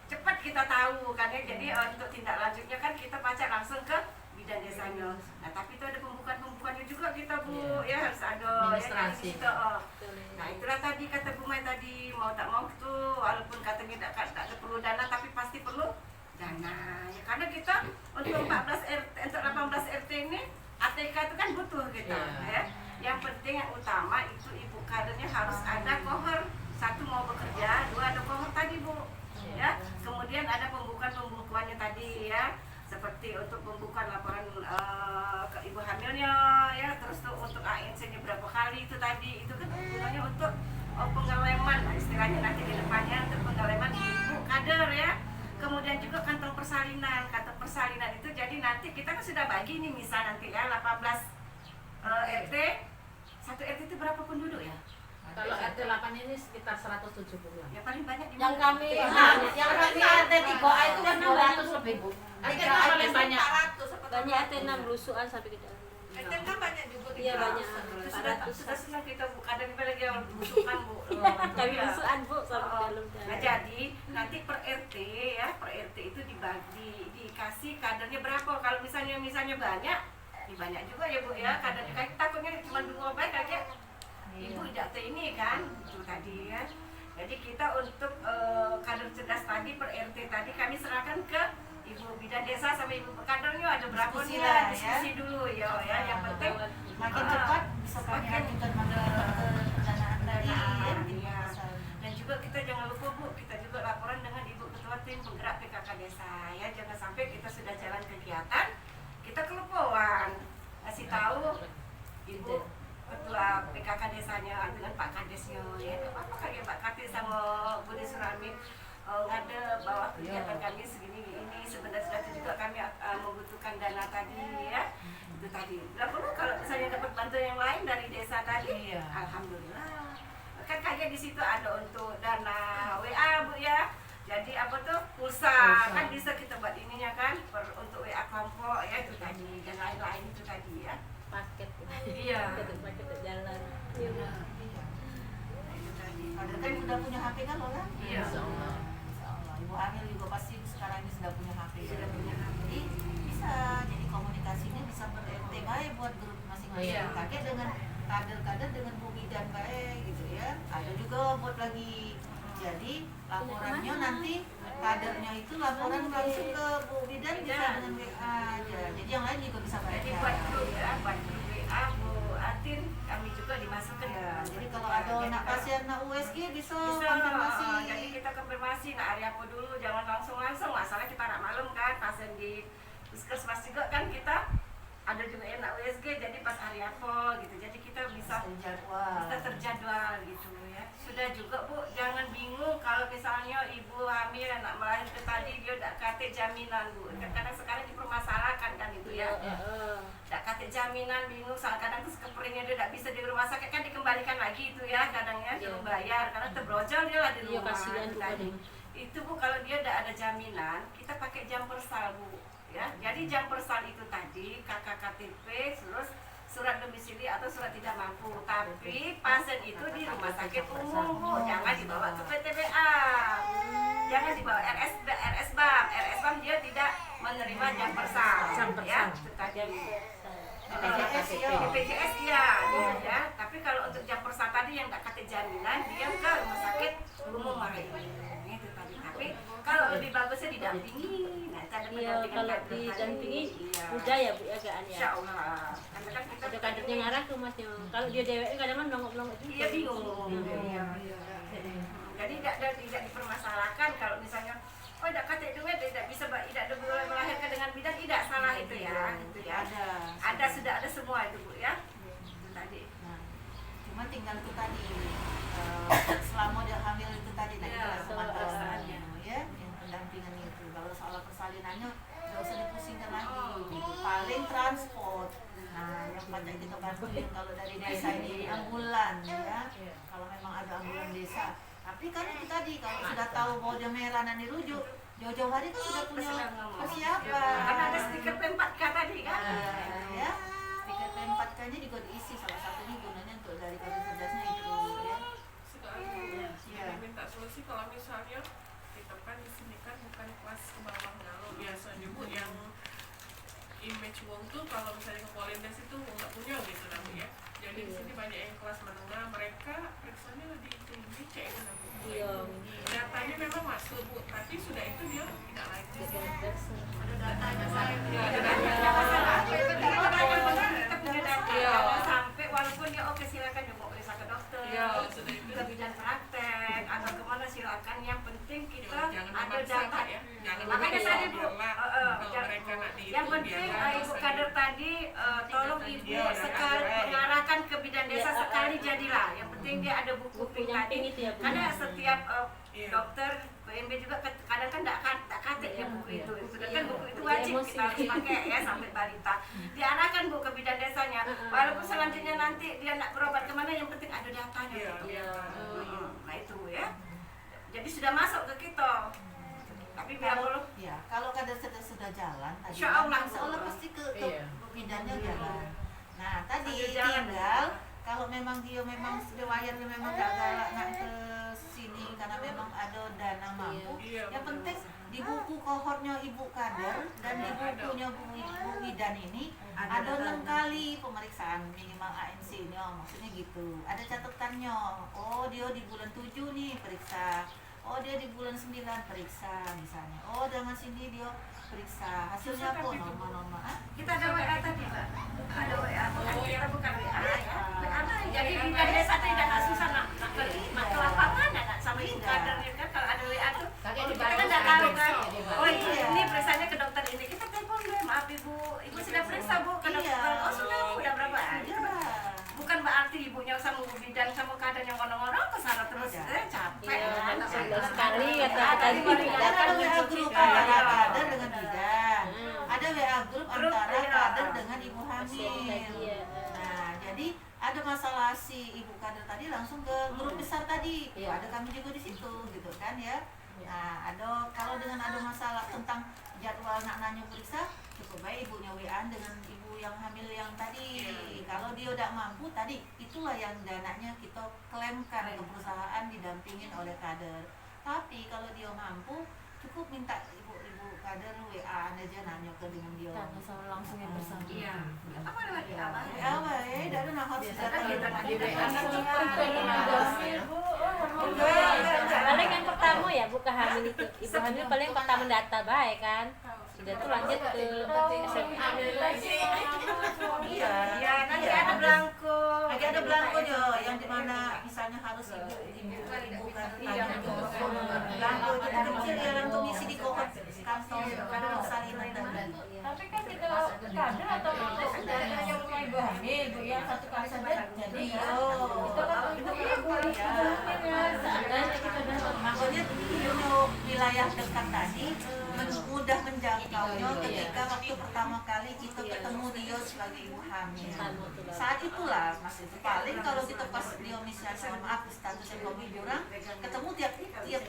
cepat kita tahu kan ya jadi untuk tindak lanjutnya kan kita pacak langsung ke bidan desanya. Nah tapi itu ada pembukaan-pembukaannya juga kita Bu ya harus ada Administrasi. ya, nah itulah tadi kata Bu Mai tadi mau tak mau tuh walaupun katanya tak perlu dana tapi pasti perlu dana ya karena kita untuk 14 RT untuk 18 RT ini ATK itu kan butuh kita ya. Yang penting yang utama itu ibu kadernya harus ada kohor 1 mau bekerja 2 ada kohor tadi Bu ya kemudian ada pembukaan-pembukaannya tadi ya seperti untuk pembukaan laporan ke ibu hamilnya ya terus tuh untuk ANC-nya berapa kali itu tadi itu kan gunanya untuk penggaleman nah, istilahnya nanti di depannya untuk penggaleman ibu kader ya kemudian juga kantong persalinan itu jadi nanti kita kan sudah bagi nih misal nanti ya 18 RT 1 RT itu berapa penduduk ya Kalau RT 8 ini sekitar 170-an. ya paling banyak di Yang mana? kami RT 3A itu kan 200 lebih Bu. RT paling banyak. Banyak RT 6 belusuan sampai ke dalam. RT kan banyak juga Iya banyak. sudah senang kita ada kita lagi yang busukan Bu Kami Iya. belusuan Bu sampai ke dalam. Nah jadi nanti per RT ya per RT itu dibagi dikasih kadernya berapa kalau misalnya banyak banyak juga ya Bu ya kadernya kayak takutnya cuma 2 baik aja ibu tidak ini kan itu tadi ya jadi kita untuk kader cerdas tadi per RT tadi kami serahkan ke ibu bidan desa sama ibu kadernya ada berapa Diskusi nih lah, diskusi dulu ya yang penting makin cepat bisa kami lanjutkan ke pendanaan dari Iya. Dan juga kita jangan lupa Bu, kita juga laporan dengan Ibu Ketua Tim Penggerak PKK Desa ya. Jangan sampai kita sudah jalan kegiatan, kita kelupaan. Kasih tahu Ibu Ketua PKK kakak desanya dengan Pak Kadesnya ya apa kayak Pak Kades sama Budi Surami ada bahwa kegiatan kami segini ini sebenarnya juga kami membutuhkan dana tadi ya itu tadi nggak perlu kalau misalnya dapat bantuan yang lain dari desa tadi alhamdulillah kan kayak di situ ada untuk dana WA Bu ya jadi apa tuh pulsa kan bisa kita buat ininya kan untuk WA kelompok ya itu tadi dan lain-lain itu tadi ya paket iya paket jalan Kader kan udah punya HP kan Lola? Iya. Insya Allah. Ibu hamil juga pasti sekarang ini sudah punya HP. Sudah punya HP. Jadi bisa, jadi komunikasinya bisa ber-RT baik buat grup masing-masing. Iya. Kakek dengan kader-kader dengan Bu Bidan baik gitu ya. Ada juga buat lagi. Jadi laporannya nanti kadernya itu laporan langsung ke Bu Bidan bisa dengan WA aja. Jadi yang lain juga bisa baca. Jadi buat grup ya buat grup WA Bu Atin kami juga dimasukkan Ya, jadi kalau ada anak pasien nak USG bisa konfirmasi. Jadi kita konfirmasi nak hari apa dulu jangan langsung masalah kita nak malam kan pasien di puskesmas juga kan kita ada juga yang nak USG jadi pas hari apa gitu jadi kita bisa terjadwal gitu ya sudah juga Bu jangan bingung kalau misalnya ibu hamil nak melahirkan tadi dia tak kate jaminan Bu kadang sekarang dipermasalahkan kan itu ya tak kate jaminan bingung kadang terus keperluannya dia tak bisa di rumah sakit kan dikembalikan lagi itu ya kadangnya dia membayar karena terbrojol dia lah di rumah itu tadi itu Bu kalau dia tidak ada jaminan kita pakai jam persal Bu ya jadi jam persal itu tadi kakak KTP terus surat domisili atau surat tidak mampu tapi pasien itu di rumah sakit umum Bu jangan dibawa ke PTBA jangan dibawa RS BAM dia tidak menerima jam persal ya itu tadi BPJS ya tapi kalau untuk jam persal tadi yang tak kata jaminan dia ke rumah sakit umum ini itu tadi tapi kalau lebih bagusnya didampingi iya kalau didampingi mudah ya Bu ya keadaan ya Insya Allah karena kan kita ada kadernya ngarah ke Mas kalau dia dewek kadang kan nongok-nongok juga iya bingung jadi tidak dipermasalahkan kalau misalnya oh tidak kata duit tidak bisa tidak boleh melahirkan dengan bidan tidak salah itu ya ada sudah ada semua itu Bu ya itu tadi Cuma tinggal itu tadi selama dia hamil itu tadi pemantauannya ya yang pendampingan itu kalau soal persalinannya nggak usah dipusingkan lagi gitu. Paling transport nah yang patah kita bantuin kalau dari desa ini ambulan ya kalau memang ada ambulan desa tapi kan itu tadi kalau sudah tahu bahwa dia merah dan dirujuk jauh-jauh hari kan sudah punya persiapan karena ada stiker P4K tadi kan ya stiker P4K nya juga diisi salah satunya gunanya untuk dari kode cerdasnya itu ya sekarang minta solusi kalau misalnya kita kan di sini kan bukan kelas ke bawah kalau biasanya Bu yang image wong tuh kalau misalnya ke Polindes itu nggak punya gitu namanya jadi di sini banyak yang kelas menengah mereka periksanya di klinik kayak gitu Bu datanya memang masuk Bu tapi sudah itu dia tidak lagi ada datanya sampai walaupun dia oke silakan dia mau periksa ke dokter ke bidan praktek atau kemana silakan yang penting kita ada data ya jangan makanya tadi Bu yang itu penting ibu kader tadi tolong ibu sekali mengarahkan ke bidan desa sekali jadilah yang penting dia ada buku pink tadi karena setiap dokter PMB juga kadang kan tak katik ya buku itu sedangkan buku itu wajib kita harus pakai ya sampai balita diarahkan Bu ke bidan desanya walaupun selanjutnya nanti dia nak berobat kemana yang penting ada datanya nah itu ya jadi sudah masuk ke kita tapi biar belum ya kalau kader sudah jalan tadi Insya Allah pasti ke bidannya jalan nah tadi Sambil jalan. tinggal kalau memang dia memang riwayatnya memang gak galak nak ke sini karena memang ada dana mampu yang penting di buku kohortnya ibu kader dan di bukunya Bu Bidan ini ada lengkali pemeriksaan minimal ANC-nya maksudnya gitu ada catatannya oh dia di bulan 7 nih periksa oh dia di bulan 9 periksa misalnya oh dengan sini dia periksa hasilnya apa norma-norma kita ada WA tadi Pak ada WA kita bukan WA ya WA jadi bidan desa tidak susah nak ke lapangan nak sama ibu kadernya kan kalau ada WA tuh kita kan tidak tahu kan oh ini periksanya ke dokter ini kita telepon deh maaf ibu sudah periksa Bu ke dokter oh sudah Bu udah berapa bukan berarti ibunya sama ada yang ngomong-ngomong ke sana terus capek. Iya, kan? sebulan sekali kata Ada tadi. ada WA grup antara kader dengan bidan. Ada WA grup antara iya. kader dengan ibu hamil. Iya. Nah, jadi ada masalah si ibu kader tadi langsung ke grup besar tadi. Iya. Ada kami juga di situ, gitu kan ya. Nah, kalau dengan ada masalah tentang jadwal nak periksa, cukup baik ibunya WA dengan ibu yang hamil yang tadi. Kalau dia udah mampu tadi, itulah yang dananya kita klaimkan ke perusahaan didampingin oleh kader. Tapi kalau dia mampu, cukup minta ibu kader WA aja nanya ke dengan dia. Tanya sama langsung yang bersama. Iya. Apa namanya dia? WA baik, dari nak harus datang kita di Paling yang pertama ya Bu hamil itu. Ibu hamil paling pertama data baik kan. Sudah tuh lanjut ke SMA. Iya, Iya, nanti ada belangko. lagi ada belangkonya yang dimana misalnya harus ibu kan tanya belangko itu kecil ya langsung isi di kotak kantong salinan tadi. Tapi kan kita kader atau hanya rumah ibu hamil, Bu ya satu kali saja jadi Itu kan ibu ya. seandainya kita dapat Makanya untuk wilayah dekat tadi mudah menjangkaunya ketika waktu pertama kali kita ketemu dia sebagai ibu hamil. Saat itulah Mas itu paling kalau kita pas dia misalnya maaf statusnya kurang ketemu tiap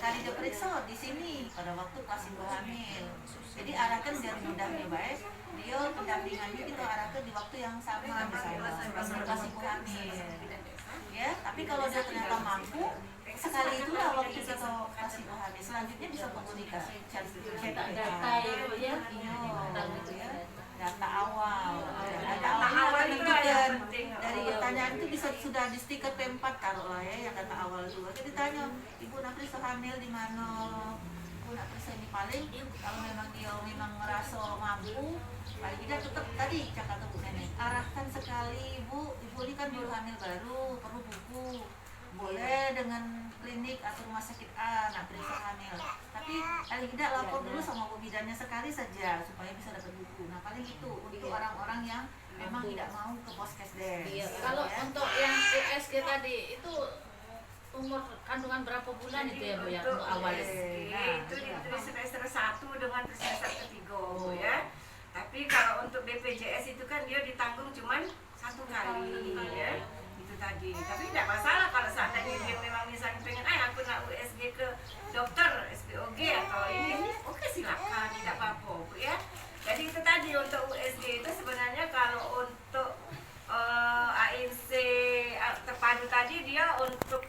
kali dia periksa di sini pada waktu pas ibu hamil. Jadi arahkan biar mudahnya baik dia pendampingannya kita arahkan di waktu yang sama misalnya pas ibu hamil. Ya, tapi kalau dia ternyata mampu sekali itulah waktu kita kasih ibu hamil selanjutnya bisa komunikasi cetak data ya data awal itu dari pertanyaan itu bisa sudah di stiker P4 kalau lah ya yang data awal juga kita ditanya ibu Napri hamil di mana ibu Napri ini paling kalau memang dia memang merasa mampu paling tidak tetap tadi cakap Bu Nenek arahkan sekali ibu ini kan baru hamil baru perlu buku boleh dengan klinik atau rumah sakit A nak periksa hamil tapi paling tidak lapor dulu sama bu bidannya sekali saja supaya bisa dapat buku. Nah paling itu untuk orang-orang yang memang tidak mau ke poskesdes. kalau untuk yang USG tadi itu umur kandungan berapa bulan itu ya Bu ya untuk awal Itu di semester 1 dengan semester ketiga ya. Tapi kalau untuk BPJS itu kan dia ditanggung cuman 1 kali ya. Itu tadi. Tapi tidak masalah kalau seandainya dia memang misalnya pengen aku nak USG ke dokter SPOG atau ini oke silakan tidak apa-apa Bu ya. Jadi itu tadi untuk USG itu sebenarnya kalau untuk ANC terpadu tadi dia untuk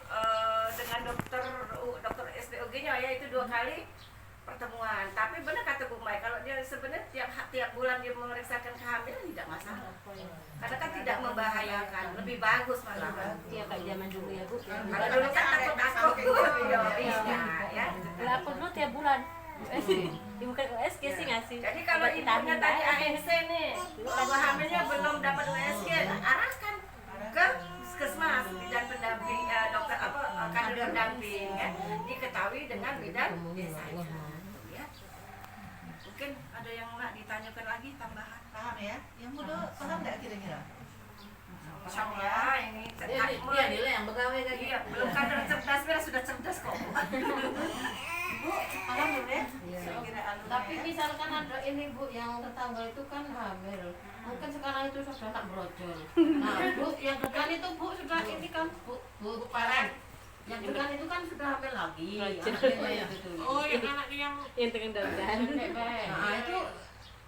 dengan dokter SPOG-nya ya itu 2 kali pertemuan. Tapi benar kata Bu Mai kalau dia sebenarnya tiap bulan dia memeriksakan kehamilan tidak masalah. Karena kan tidak membahayakan, lebih bagus malah. Iya kayak zaman dulu ya Bu. Kalau dulu kan takut ya. Lapor dulu tiap bulan. USG. Bukan USG sih ngasih. Jadi kalau ibunya tadi ANC nih, kalau hamilnya belum dapat USG, arahkan ke puskesmas bidan pendamping dokter kader pendamping ya, diketahui dengan bidan desanya. Ya. Mungkin ada yang nak ditanyakan lagi tambahan. Paham ya? Yang muda paham nggak kira-kira? Insya Allah ini dia nilai yang pegawai kayak iya, belum kader cerdas, biar sudah cerdas kok. Bu, paham belum ya? Kira-kira alurnya tapi ya? misalkan ada ini Bu yang tetangga itu kan hamil mungkin sekarang itu sudah tak brojol nah Bu yang dekat itu Bu sudah ini kan Bu Paren yang dekat itu kan sudah hamil lagi anaknya itu Oh, yang anaknya yang Yang tengah dalam. nah itu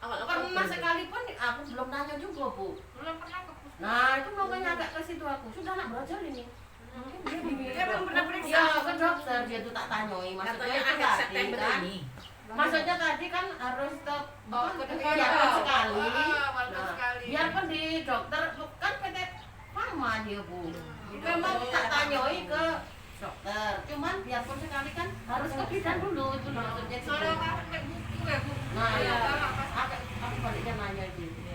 pernah sekalipun aku belum nanya juga Bu belum pernah ke nah itu makanya agak ke situ aku sudah nak brojol ini mungkin Dia belum pernah periksa. ya ke dokter dia tuh tak tanyoi maksudnya itu akhir tadi September kan ini. maksudnya tadi kan harus Oh, ke dokter. walaupun sekali walaupun nah, sekali. biarpun di dokter kan PT Mama dia Bu memang tak tanyoi ke dokter cuman biarpun sekali kan harus ke bidan dulu itu loh maksudnya gitu. Kalau kamu pakai buku ya Bu. Nah ya aku baliknya nanya gitu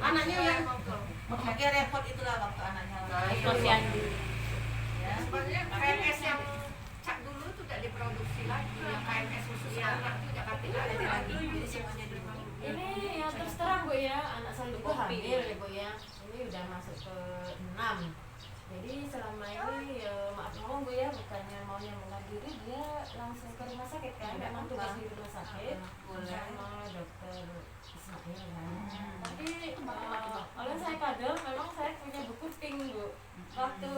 anaknya yang Makanya repot itulah waktu anaknya. nah itu Posyandu. Ya. Sebenarnya KMS yang cak dulu itu tidak diproduksi lagi. Yang KMS khusus anak itu tidak ada lagi. Jadi semuanya di rumah. ini ya terus terang Bu ya anak saya juga hamil ya Bu ya ini udah masuk ke 6 Jadi selama ini maaf ngomong Bu ya, bukannya maunya mengadili, dia langsung ke rumah sakit kan, memang tugas di rumah sakit sama dokter Ismail kan. Tapi oleh saya kader, memang saya punya buku pink Bu. Waktu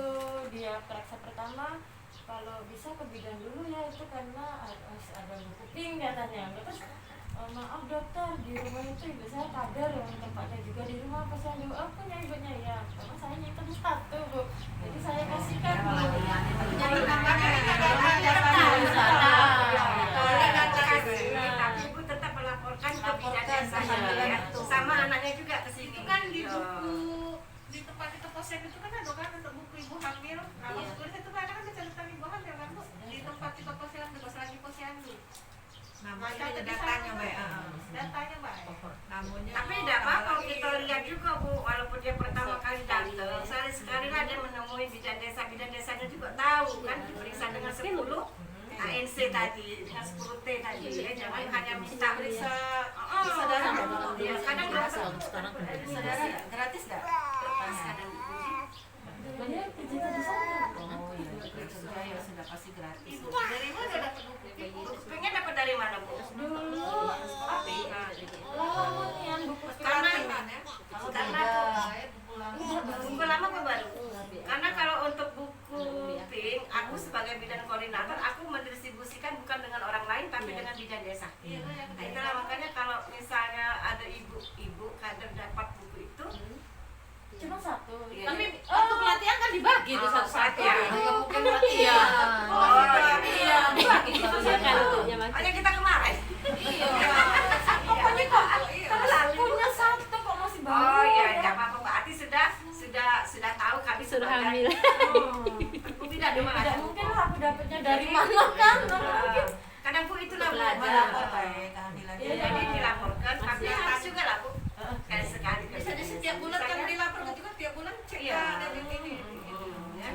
dia periksa pertama, kalau bisa ke bidan dulu ya, itu karena harus ada buku pink katanya. Terus maaf dokter, di rumah itu ibu saya kader yang tempatnya juga di rumah pasien ibu. Oh punya ibunya ya, karena saya nyimpen satu Bu, jadi saya kasihkan Bu. Jadi namanya tapi ibu tetap melaporkan ke bidan desa ya. Sama anaknya juga ke sini. Itu kan di buku di tempat itu posek itu kan ada kan untuk buku ibu hamil. Kalau tulis itu kan ada catatan ibu hamil kan Bu. Di tempat itu posyandu, lagi posyandu. Namanya ada datanya Mbak. Datanya Mbak. Namanya. Tapi tidak apa-apa kita lihat juga Bu, walaupun dia pertama kali datang, sekali lah dia menemui bidan desanya juga tahu kan, diperiksa dengan 10 ANC tadi, dengan 10 T tadi, ya jangan hanya minta Periksa saudara ya, kadang dokter saudara gratis enggak? kadang Dia kerja di sana. Oh iya, kerja ya sudah pasti gratis. dari mana dapat buku? Pengen dapat dari mana Bu? Dulu lamun buku Karena Kalau karena buku lama apa baru? Karena kalau untuk buku pink, aku sebagai bidan koordinator, aku mendistribusikan bukan dengan orang lain, tapi dengan bidan desa. Nah, itulah makanya kalau misalnya ada ibu kader dapat buku itu, cuma satu. Iya. Tapi waktu pelatihan kan dibagi tuh satu-satu. pelatihan. Nggak mungkin pelatihan. Iya, dibagi Itu satu-satu. saya kan bentuknya Mas. hanya kita kemarin. Iya. Pokoknya kok Punya satu kok masih baru. Oh iya, nggak apa-apa. Berarti sudah tahu kami Sudah sebagai- hamil. Bu bidan memang ada Tidak buku. mungkin lah aku dapatnya dari mana kan? Kadang Bu itulah Bu, Belajar. melapor. kehamilan. Iya. Jadi dilaporkan, tapi atas juga lah Bu. Sekali. Misalnya setiap bulan kan dilaporkan juga tiap bulan cek Iya. ada di ini. Ya.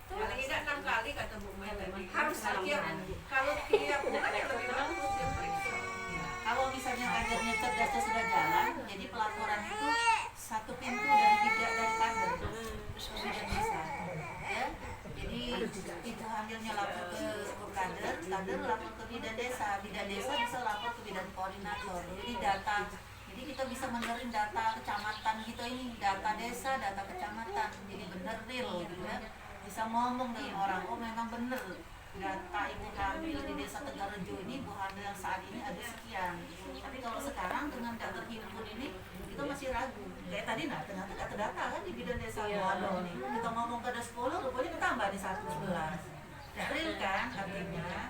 Paling tidak 6 kali kata Bu Mel tadi. Harus Kalau tiap- kalau tiap bulan ya lebih bagus ya periksa. Kalau misalnya kadernya cerdasnya sudah jalan, jadi pelaporan itu satu pintu dari kader bidan desa. Ya, jadi itu hamilnya lapor ke kader lapor ke bidan desa bisa lapor ke bidan koordinator. Jadi jadi kita bisa menerin data kecamatan kita ini, data desa, data kecamatan. Jadi benar real gitu ya. Bisa ngomong dengan orang, oh memang benar data ibu hamil di desa Tegarejo ini, ibu hamil yang saat ini ada sekian. Tapi kalau sekarang dengan data himpun ini kita masih ragu. Kayak tadi ternyata data kan di bidan desa Moado nih. Kita ngomong ke ada 10, rupanya ketambah di 11. Real kan artinya. Nah,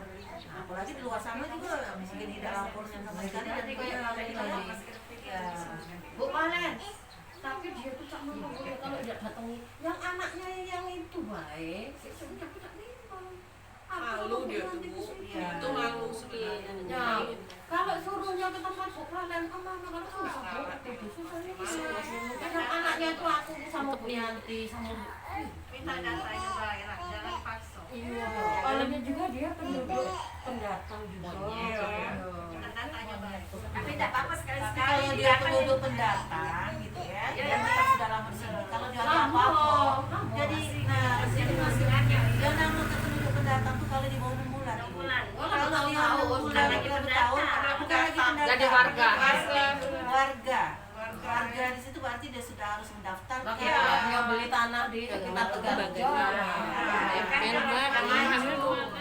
apalagi di luar sana juga mungkin tidak lapornya sama sekali dan ya. Bu Malen, tapi dia tuh cak ngomong kalau dia datangi yang anaknya yang itu baik, sebenarnya aku tak nimang. Malu dia tuh Bu. Iya. Itu malu sebenarnya. Ya, kalau suruhnya ke tempat Bu Malen, kemana kalau susah Bu, susah ini. Kadang anaknya tuh aku sama Bu Yanti, sama Bu. Minta datanya bayar, jangan paksa. Iya. Awalnya juga dia penduduk pendatang juga. Minta datanya bayar. Tapi tidak apa-apa Tapi sekali-sekali. kalau dia penduduk pendatang gitu ya, dia tetap sudah lama di sini. Kalau dia ada apa-apa, jadi Jadi masukannya. dia namun ke penduduk pendatang tuh kalau di bawah 6 bulan. 6 bulan. Kalau dia 6 bulan bukan lagi baru pendatang. tahun, bukan lagi pendatang. Jadi warga. Warga di situ berarti dia sudah harus mendaftar. Iya, yang beli tanah di sekitar Tegarejo.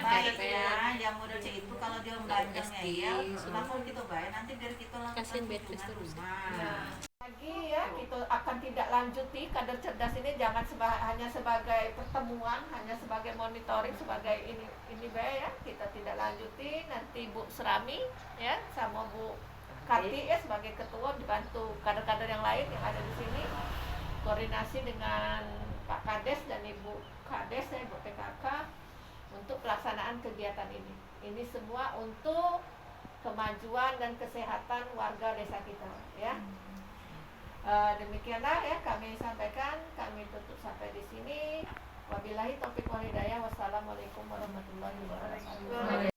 Baik ya, yang model C itu kalau dia belanja ngeyel, langsung kita bayar nanti biar kita lakukan kunjungan rumah. Lagi ya, kita akan tidak lanjuti kader cerdas ini jangan hanya sebagai pertemuan, hanya sebagai monitoring, sebagai ini bae ya, kita tidak lanjuti. Nanti Bu Serami ya sama Bu Karti ya sebagai ketua dibantu kader-kader yang lain yang ada di sini koordinasi dengan Pak Kades dan Ibu Kades ya, Ibu PKK untuk pelaksanaan kegiatan ini. Ini semua untuk kemajuan dan kesehatan warga desa kita ya. Demikianlah ya kami sampaikan, kami tutup sampai di sini. Wabillahi taufiq wal hidayah. Wassalamualaikum warahmatullahi wabarakatuh.